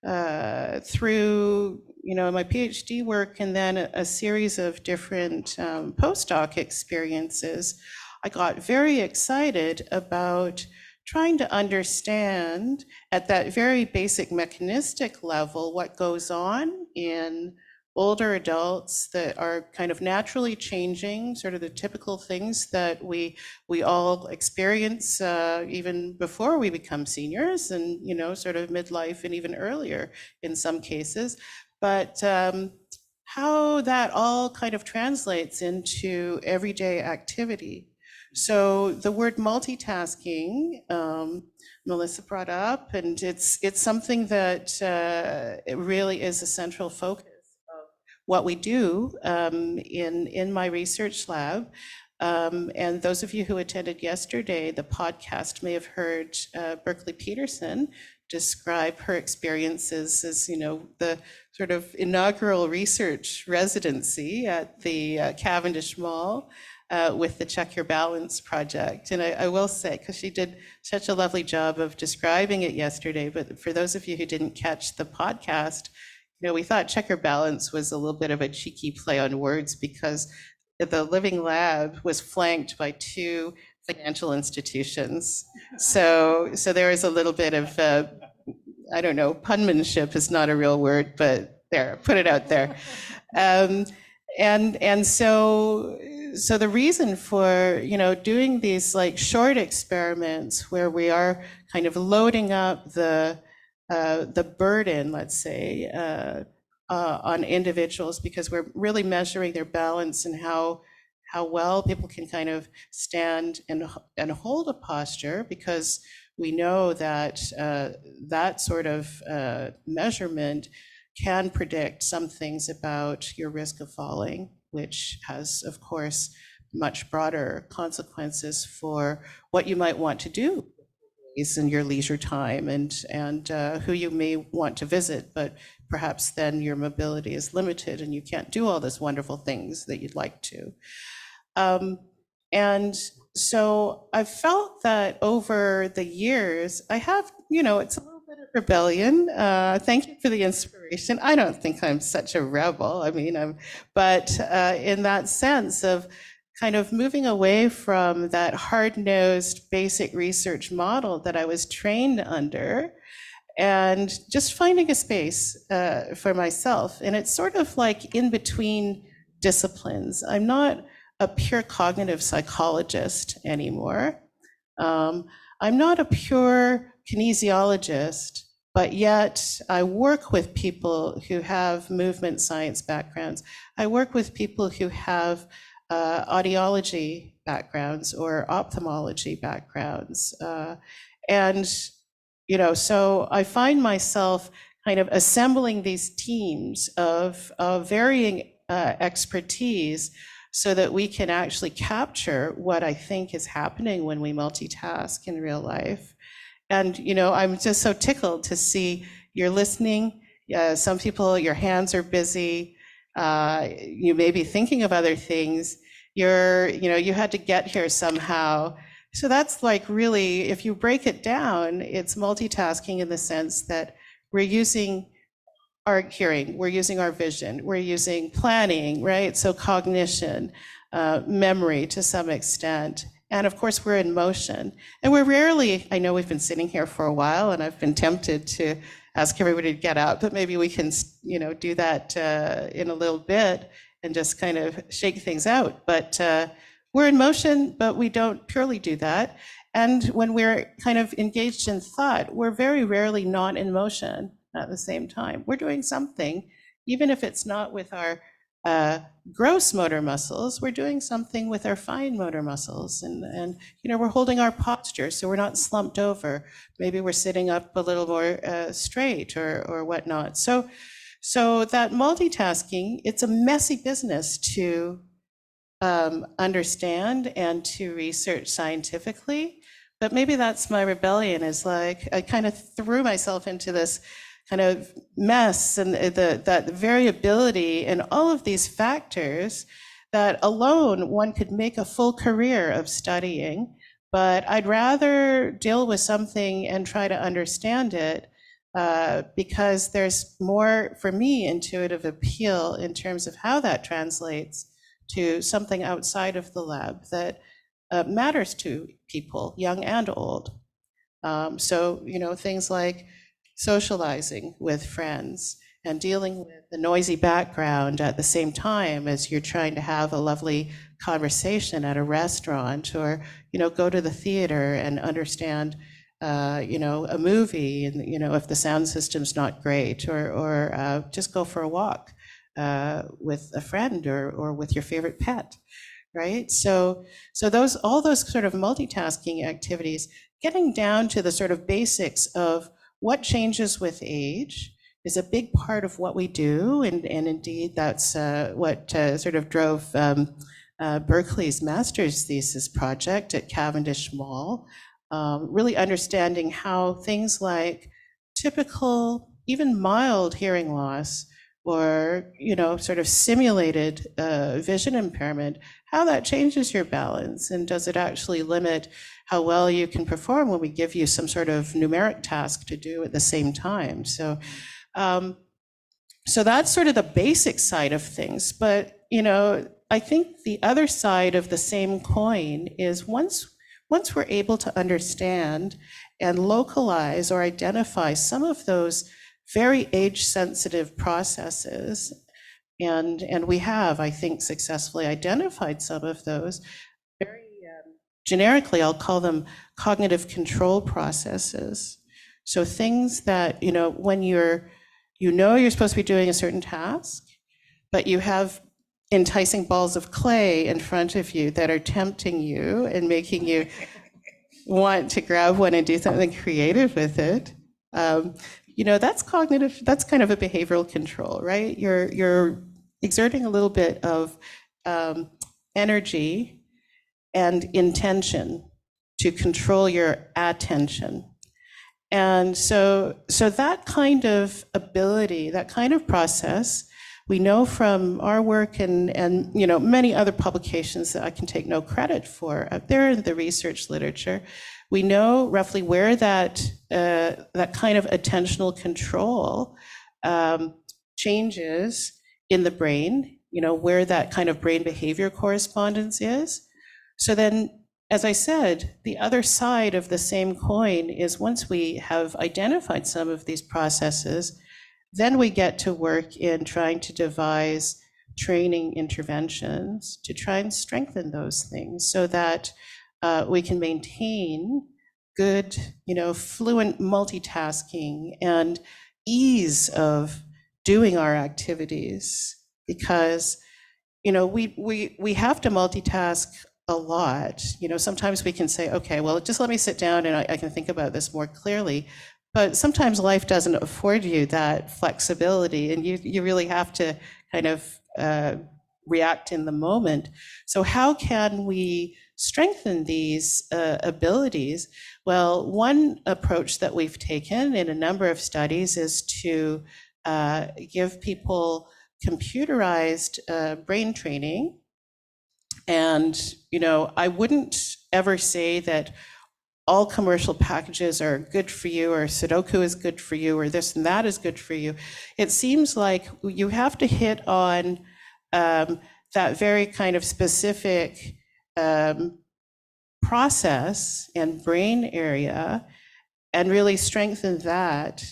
through my PhD work and then a series of different postdoc experiences, I got very excited about trying to understand at that very basic mechanistic level what goes on in older adults that are kind of naturally changing, sort of the typical things that we all experience even before we become seniors, and sort of midlife and even earlier in some cases. But how that all kind of translates into everyday activity. So the word multitasking, Melissa brought up, and it's something that it really is a central focus what we do in my research lab. And those of you who attended yesterday, the podcast may have heard Berkeley Peterson describe her experiences as, the sort of inaugural research residency at the Cavendish Mall with the Check Your Balance project. And I will say, because she did such a lovely job of describing it yesterday, but for those of you who didn't catch the podcast, we thought Check Your Balance was a little bit of a cheeky play on words because the Living Lab was flanked by two financial institutions. So there is a little bit of, I don't know, punmanship is not a real word, but there, put it out there. And so the reason for, doing these like short experiments where we are kind of loading up the burden, let's say, on individuals, because we're really measuring their balance and how well people can kind of stand and hold a posture, because we know that that sort of measurement can predict some things about your risk of falling, which has, of course, much broader consequences for what you might want to do in your leisure time and who you may want to visit, but perhaps then your mobility is limited and you can't do all those wonderful things that you'd like to. And so I felt that over the years, I have, it's a little bit of rebellion. Thank you for the inspiration. I don't think I'm such a rebel. I mean, but in that sense of kind of moving away from that hard-nosed basic research model that I was trained under, and just finding a space for myself. And it's sort of like in between disciplines. I'm not a pure cognitive psychologist anymore. I'm not a pure kinesiologist, but yet I work with people who have movement science backgrounds. I work with people who have audiology backgrounds or ophthalmology backgrounds. So I find myself kind of assembling these teams of varying expertise so that we can actually capture what I think is happening when we multitask in real life. And, I'm just so tickled to see you're listening. Some people, your hands are busy. You may be thinking of other things. You had to get here somehow. So that's like really, if you break it down, it's multitasking in the sense that we're using our hearing, we're using our vision, we're using planning, right? So cognition, memory to some extent. And of course, we're in motion. And we're rarely, I know we've been sitting here for a while and I've been tempted to ask everybody to get out, but maybe we can, do that in a little bit and just kind of shake things out. But we're in motion, but we don't purely do that. And when we're kind of engaged in thought, we're very rarely not in motion at the same time. We're doing something, even if it's not with our gross motor muscles, we're doing something with our fine motor muscles. And we're holding our posture so we're not slumped over. Maybe we're sitting up a little more straight or whatnot. So that multitasking, it's a messy business to understand and to research scientifically. But maybe that's my rebellion, is like I kind of threw myself into this kind of mess and that variability and all of these factors that alone one could make a full career of studying. But I'd rather deal with something and try to understand it because there's more, for me, intuitive appeal in terms of how that translates to something outside of the lab that matters to people, young and old. So, things like socializing with friends and dealing with the noisy background at the same time as you're trying to have a lovely conversation at a restaurant, or, go to the theater and understand, a movie, and, if the sound system's not great, or just go for a walk with a friend or with your favorite pet, right? So all those sort of multitasking activities, getting down to the sort of basics of what changes with age is a big part of what we do. And indeed, that's what sort of drove Berkeley's master's thesis project at Cavendish Mall, really understanding how things like typical, even mild hearing loss, or sort of simulated vision impairment, how that changes your balance, and does it actually limit how well you can perform when we give you some sort of numeric task to do at the same time. So that's sort of the basic side of things. But I think the other side of the same coin is once we're able to understand and localize or identify some of those very age-sensitive processes, and we have, I think, successfully identified some of those. Very generically, I'll call them cognitive control processes. So things that, when you're supposed to be doing a certain task, but you have enticing balls of clay in front of you that are tempting you and making you want to grab one and do something creative with it. That's cognitive, that's kind of a behavioral control, right? You're exerting a little bit of energy and intention to control your attention. And so that kind of ability, that kind of process, we know from our work and many other publications that I can take no credit for out there in the research literature, we know roughly where that kind of attentional control changes in the brain, where that kind of brain behavior correspondence is. So then, as I said, the other side of the same coin is once we have identified some of these processes, then we get to work in trying to devise training interventions to try and strengthen those things so that we can maintain good, fluent multitasking and ease of doing our activities. Because, we have to multitask a lot. Sometimes we can say, okay, well, just let me sit down and I can think about this more clearly. But sometimes life doesn't afford you that flexibility, and you really have to kind of react in the moment. So how can we strengthen these abilities? Well, one approach that we've taken in a number of studies is to give people computerized brain training. And, I wouldn't ever say that all commercial packages are good for you, or Sudoku is good for you, or this and that is good for you. It seems like you have to hit on that very kind of specific process and brain area and really strengthen that.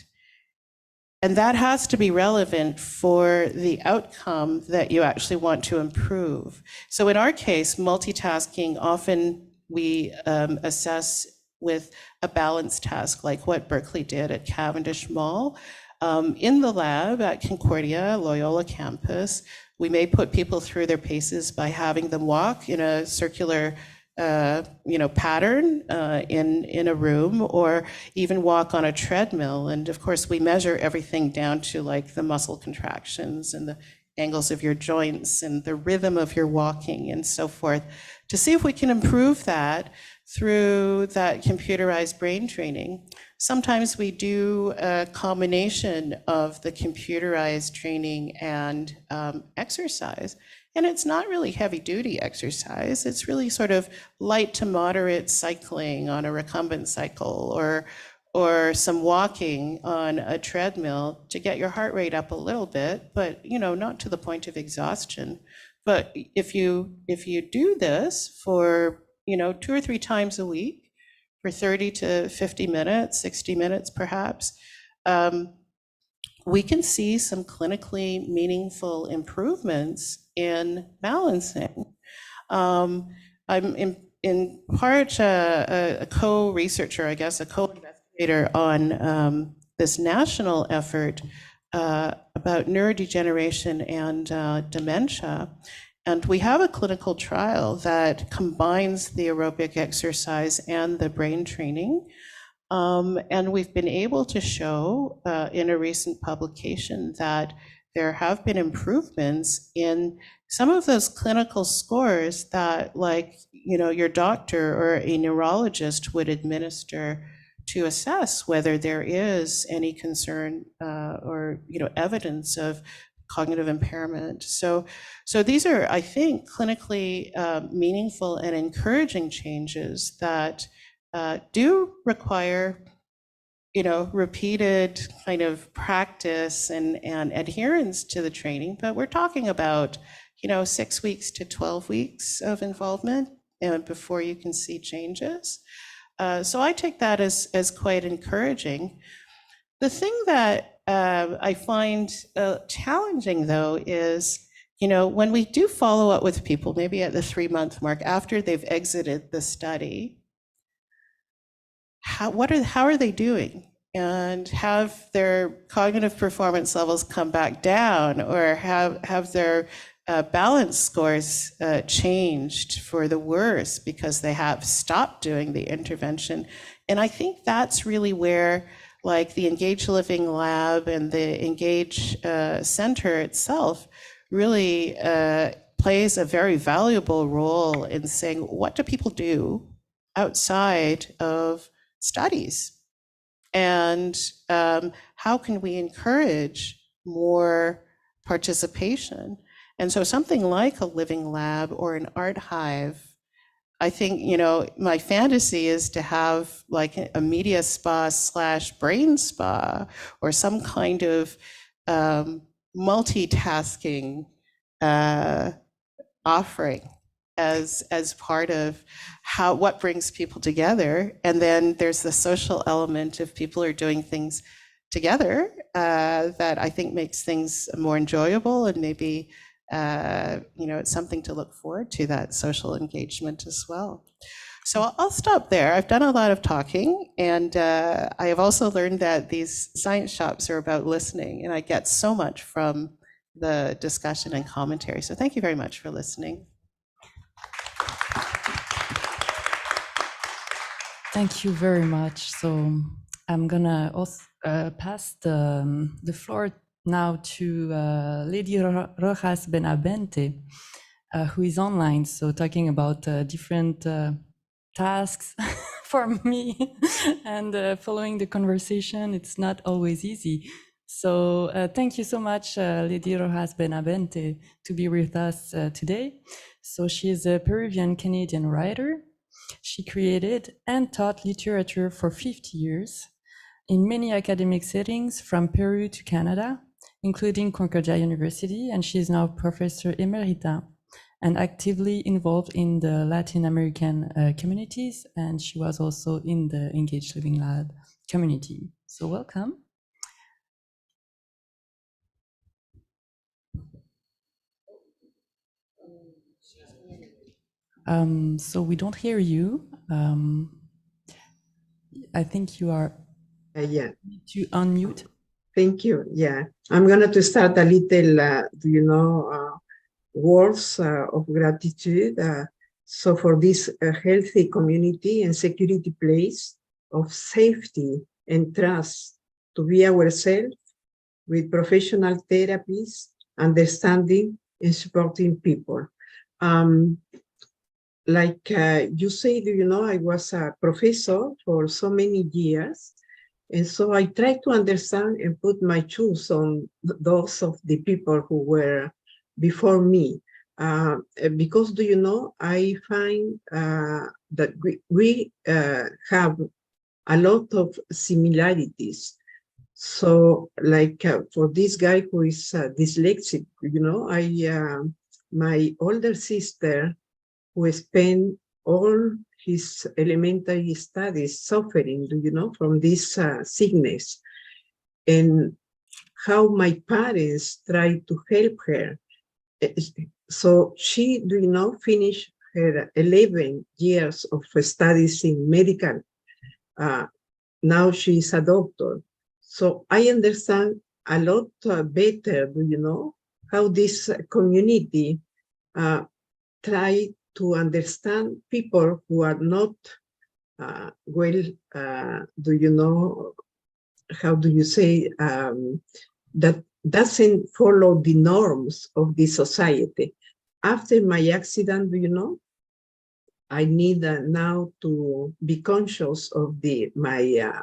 And that has to be relevant for the outcome that you actually want to improve. So in our case, multitasking, often we assess with a balanced task, like what Berkeley did at Cavendish Mall. In the lab at Concordia, Loyola campus, we may put people through their paces by having them walk in a circular pattern in a room, or even walk on a treadmill. And of course, we measure everything down to like the muscle contractions and the angles of your joints and the rhythm of your walking and so forth, to see if we can improve that through that computerized brain training. Sometimes we do a combination of the computerized training and exercise. And it's not really heavy duty exercise. It's really sort of light to moderate cycling on a recumbent cycle, or some walking on a treadmill to get your heart rate up a little bit, but not to the point of exhaustion. But if you do this for 2 or 3 times a week for 30 to 50 minutes, 60 minutes perhaps, we can see some clinically meaningful improvements in balancing. I'm in part a co-researcher, I guess, a co-investigator on this national effort about neurodegeneration and dementia. And we have a clinical trial that combines the aerobic exercise and the brain training. And we've been able to show in a recent publication that there have been improvements in some of those clinical scores that, like, your doctor or a neurologist would administer to assess whether there is any concern or evidence of cognitive impairment. So these are, I think, clinically meaningful and encouraging changes that do require repeated kind of practice and adherence to the training, but we're talking about 6 weeks to 12 weeks of involvement before you can see changes. So I take that as quite encouraging. The thing that I find challenging, though, is when we do follow up with people, maybe at the 3-month mark after they've exited the study, how are they doing? And have their cognitive performance levels come back down, or have their balance scores changed for the worse because they have stopped doing the intervention? And I think that's really where, like, the engAGE Living Lab and the engAGE Center itself really plays a very valuable role in saying, what do people do outside of studies? And how can we encourage more participation? And so something like a living lab or an Art Hive, I think, my fantasy is to have like a media spa / brain spa, or some kind of multitasking offering as part of what brings people together. And then there's the social element if people are doing things together that I think makes things more enjoyable, and maybe it's something to look forward to, that social engagement as well. So I'll stop there. I've done a lot of talking, and I have also learned that these science shops are about listening, and I get so much from the discussion and commentary. So thank you very much for listening. Thank you very much. So I'm gonna also pass the floor now to Lady Rojas Benavente, who is online. So talking about different tasks for me, and following the conversation, it's not always easy. So thank you so much, Lady Rojas Benavente, to be with us today. So she is a Peruvian-Canadian writer. She created and taught literature for 50 years in many academic settings from Peru to Canada, including Concordia University, and she is now Professor Emerita and actively involved in the Latin American communities, and she was also in the engAGE Living Lab community. So welcome. So we don't hear you. I think you are yeah. to unmute. Thank you. Yeah, I'm going to start a little, words of gratitude. So for this healthy community and security place of safety and trust to be ourselves with professional therapies, understanding and supporting people. Like you said, I was a professor for so many years. And so I tried to understand and put my shoes on those of the people who were before me. Because, I find that we have a lot of similarities. So like for this guy who is dyslexic, my older sister, who spent all his elementary studies suffering, from this sickness, and how my parents tried to help her. So she, finished her 11 years of studies in medical. Now she's a doctor. So I understand a lot better, how this community try to understand people who are not how do you say, that doesn't follow the norms of the society. After my accident, I need now to be conscious of my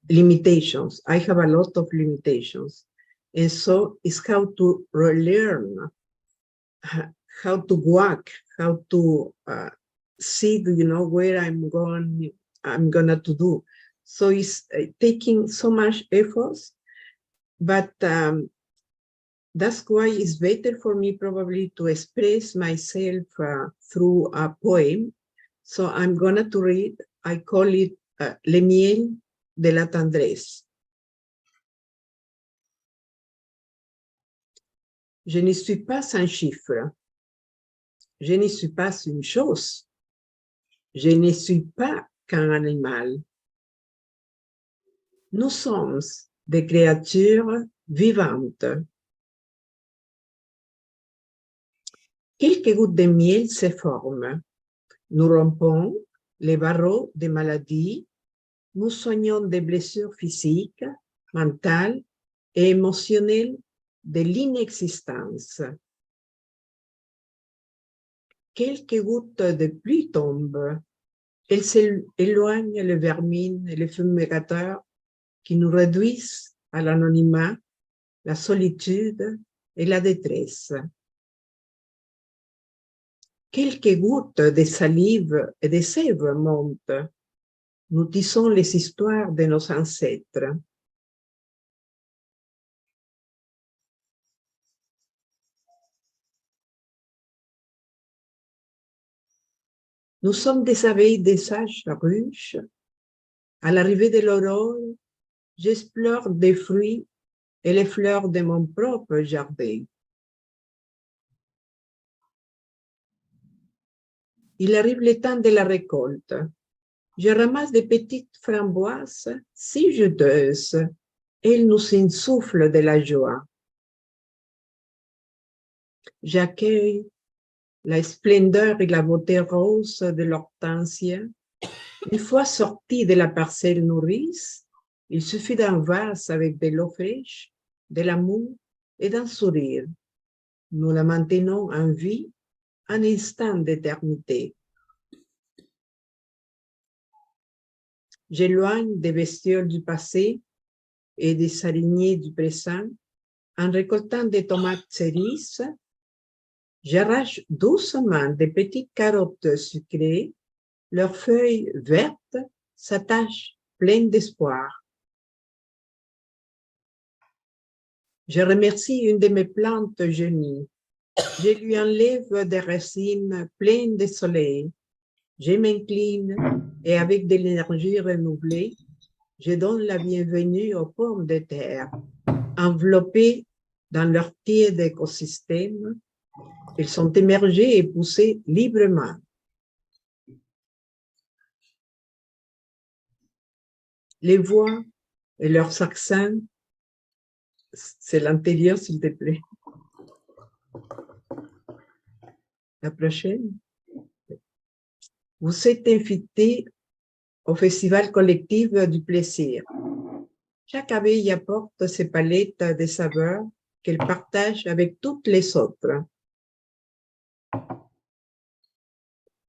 limitations. I have a lot of limitations. And so it's how to relearn, how to walk, how to see, where I'm gonna to do. So it's taking so much effort, but that's why it's better for me probably to express myself through a poem. So I'm gonna to read, I call it Le miel de la tendresse. Je ne suis pas un chiffre. Je ne suis pas une chose. Je ne suis pas qu'un animal. Nous sommes des créatures vivantes. Quelques gouttes de miel se forment. Nous rompons les barreaux des maladies. Nous soignons des blessures physiques, mentales et émotionnelles de l'inexistence. Quelques gouttes de pluie tombent. Elles éloignent les vermines et les fumigateurs qui nous réduisent à l'anonymat, la solitude et la détresse. Quelques gouttes de salive et de sève montent. Nous tissons les histoires de nos ancêtres. Nous sommes des abeilles des sages ruches. À l'arrivée de l'aurore, j'explore des fruits et les fleurs de mon propre jardin. Il arrive le temps de la récolte. Je ramasse des petites framboises si juteuses. Elles nous insufflent de la joie. J'accueille la splendeur et la beauté rose de l'hortensia. Une fois sortie de la parcelle nourrice, il suffit d'un vase avec de l'eau fraîche, de l'amour et d'un sourire. Nous la maintenons en vie un instant d'éternité. J'éloigne des bestioles du passé et des araignées du présent en récoltant des tomates cerises. J'arrache doucement des petites carottes sucrées. Leurs feuilles vertes s'attachent pleines d'espoir. Je remercie une de mes plantes jaunies. Je lui enlève des racines pleines de soleil. Je m'incline et avec de l'énergie renouvelée, je donne la bienvenue aux pommes de terre. Enveloppées dans leur tiède écosystème, elles sont émergées et poussées librement. Les voix et leurs accents, c'est l'antérieur, s'il te plaît. La prochaine. Vous êtes invités au Festival collectif du plaisir. Chaque abeille apporte ses palettes de saveurs qu'elle partage avec toutes les autres.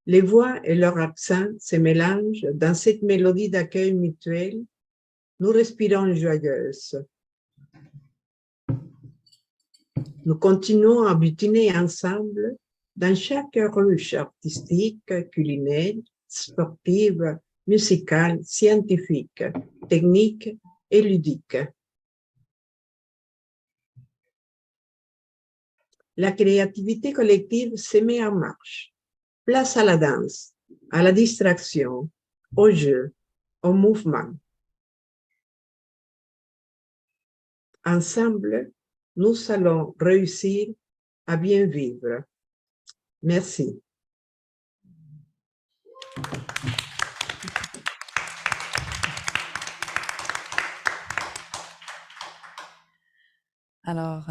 Les voix et leurs accents se mélangent dans cette mélodie d'accueil mutuel. Nous respirons joyeuses. Nous continuons à butiner ensemble dans chaque ruche artistique, culinaire, sportive, musicale, scientifique, technique et ludique. La créativité collective se met en marche. Place à la danse, à la distraction, au jeu, au mouvement. Ensemble, nous allons réussir à bien vivre. Merci. Alors,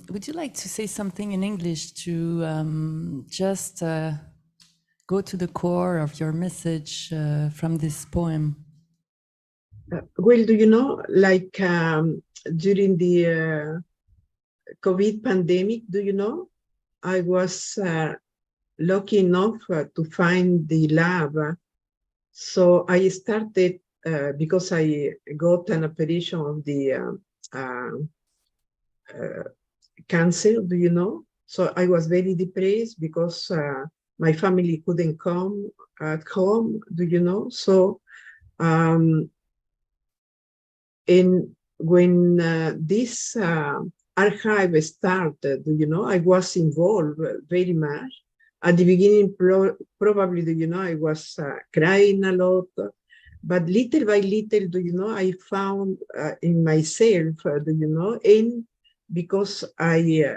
would you like to say something in English to just go to the core of your message from this poem? Well, do you know, like during the COVID pandemic, do you know, I was lucky enough to find the lab. So I started, because I got an operation of the cancer, do you know? So I was very depressed because my family couldn't come at home, do you know? So, and when this Art Hive started, do you know, I was involved very much. At the beginning, probably, do you know, I was crying a lot, but little by little, do you know, I found in myself, do you know, and because I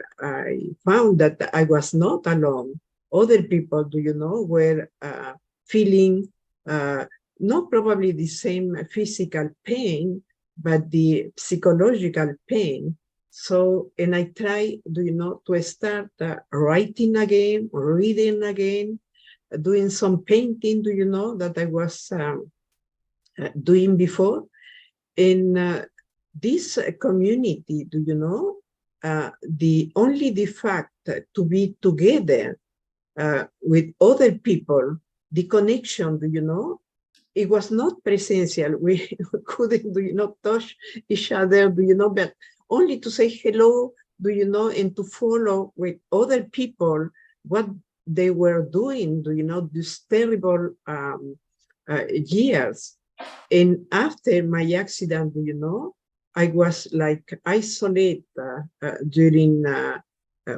found that I was not alone. Other people, do you know, were feeling not probably the same physical pain, but the psychological pain. So, and I try, do you know, to start writing again, reading again, doing some painting, do you know, that I was doing before. In this community, do you know, the fact to be together with other people, the connection, do you know, it was not presential. We couldn't, do you know, touch each other, do you know, but only to say hello, do you know, and to follow with other people what they were doing, do you know, these terrible years. And after my accident, do you know, I was like isolated during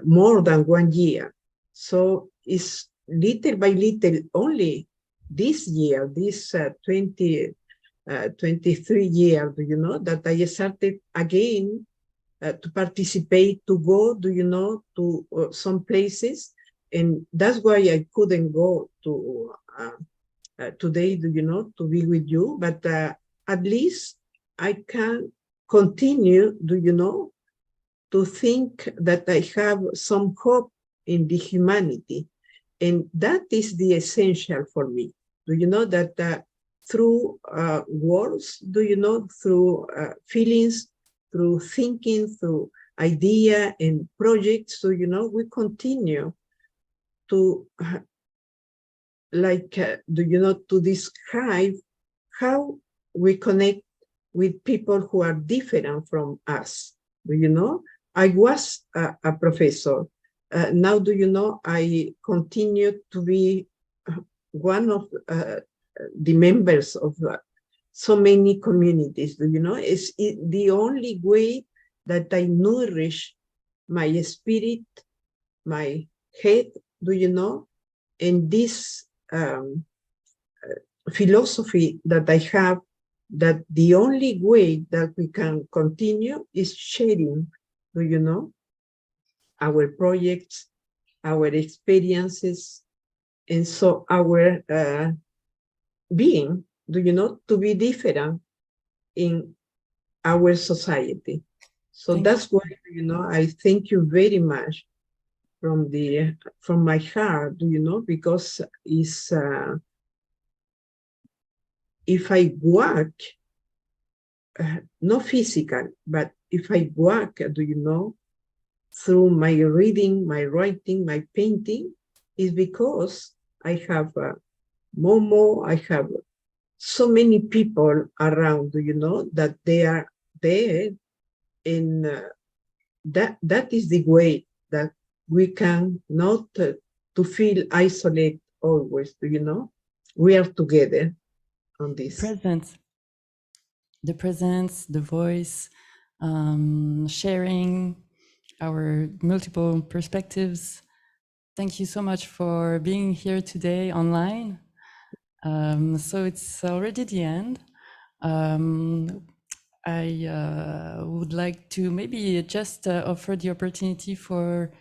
more than 1 year. So it's little by little only this year, this 23 year, do you know, that I started again to participate, to go, do you know, to some places. And that's why I couldn't go to today, do you know, to be with you. But at least I can continue, do you know, to think that I have some hope in the humanity. And that is the essential for me. Do you know that through words, do you know, through feelings, through thinking, through idea and projects, do you know, we continue to, do you know, to describe how we connect with people who are different from us. Do you know? I was a professor. Now, do you know, I continue to be one of the members of so many communities, do you know? It's the only way that I nourish my spirit, my head, do you know? And this philosophy that I have, that the only way that we can continue is sharing, do you know, our projects, our experiences, and so our being, do you know, to be different in our society. So that's why, you know, I thank you very much from my heart, do you know, because it's if I walk, not physical, but if I walk, do you know, through my reading, my writing, my painting, is because I have Momo, I have so many people around, do you know, that they are there, and that is the way that we can not to feel isolated always, do you know? We are together on this. The presence, the voice, sharing our multiple perspectives. Thank you so much for being here today online. So it's already the end. I would like to maybe just offer the opportunity for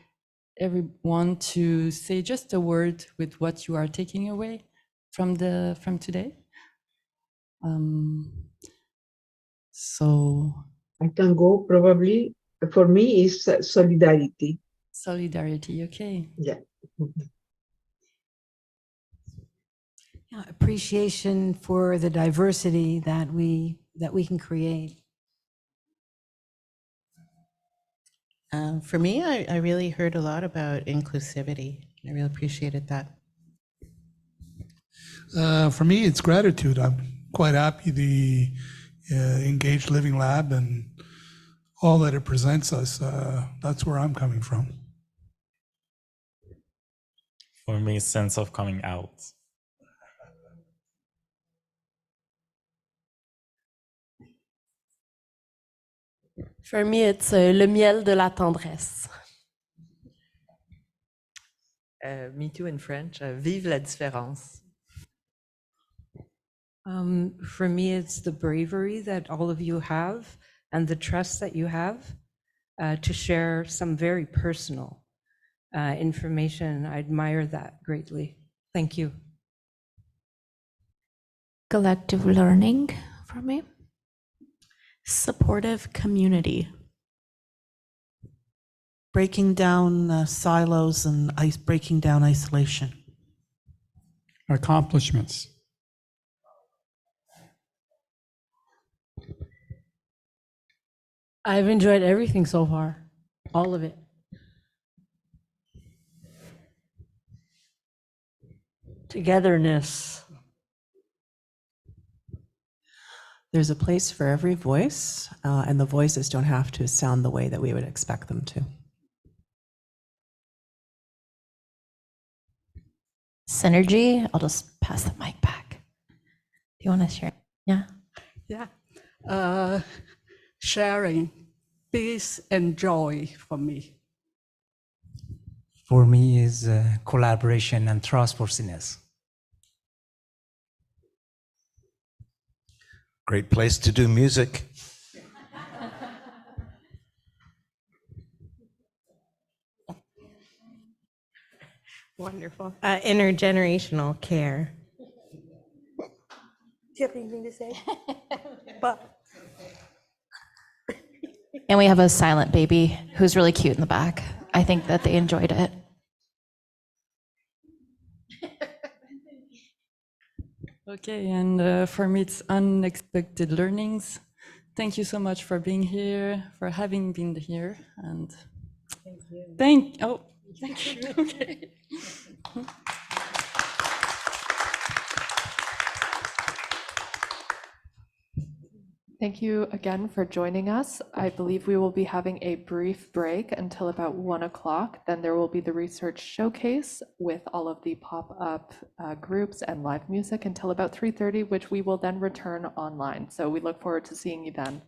everyone to say just a word with what you are taking away from today. So I can go probably. For me, is solidarity. Solidarity, okay. Yeah. Yeah, appreciation for the diversity that we can create. For me, I really heard a lot about inclusivity. I really appreciated that. For me, it's gratitude. I'm quite happy the engAGE Living Lab and all that it presents us. That's where I'm coming from. For me, sense of coming out. For me, it's le miel de la tendresse. Me too in French. Vive la différence. For me, it's the bravery that all of you have and the trust that you have to share some very personal information. I admire that greatly. Thank you. Collective learning for me. Supportive community. Breaking down silos and breaking down isolation. Accomplishments. I've enjoyed everything so far, all of it. Togetherness. There's a place for every voice, and the voices don't have to sound the way that we would expect them to. Synergy. I'll just pass the mic back. Do you want to share? Yeah. Yeah. Sharing, peace and joy for me. For me is collaboration and trustworthiness. Great place to do music. Wonderful. Intergenerational care. Do you have anything to say? But And we have a silent baby who's really cute in the back. I think that they enjoyed it. Okay, and for me, it's unexpected learnings. Thank you so much for being here, for having been here, and thank you. Thank you. Okay. Thank you again for joining us. I believe we will be having a brief break until about 1 o'clock. Then there will be the research showcase with all of the pop-up groups and live music until about 3:30, which we will then return online. So we look forward to seeing you then.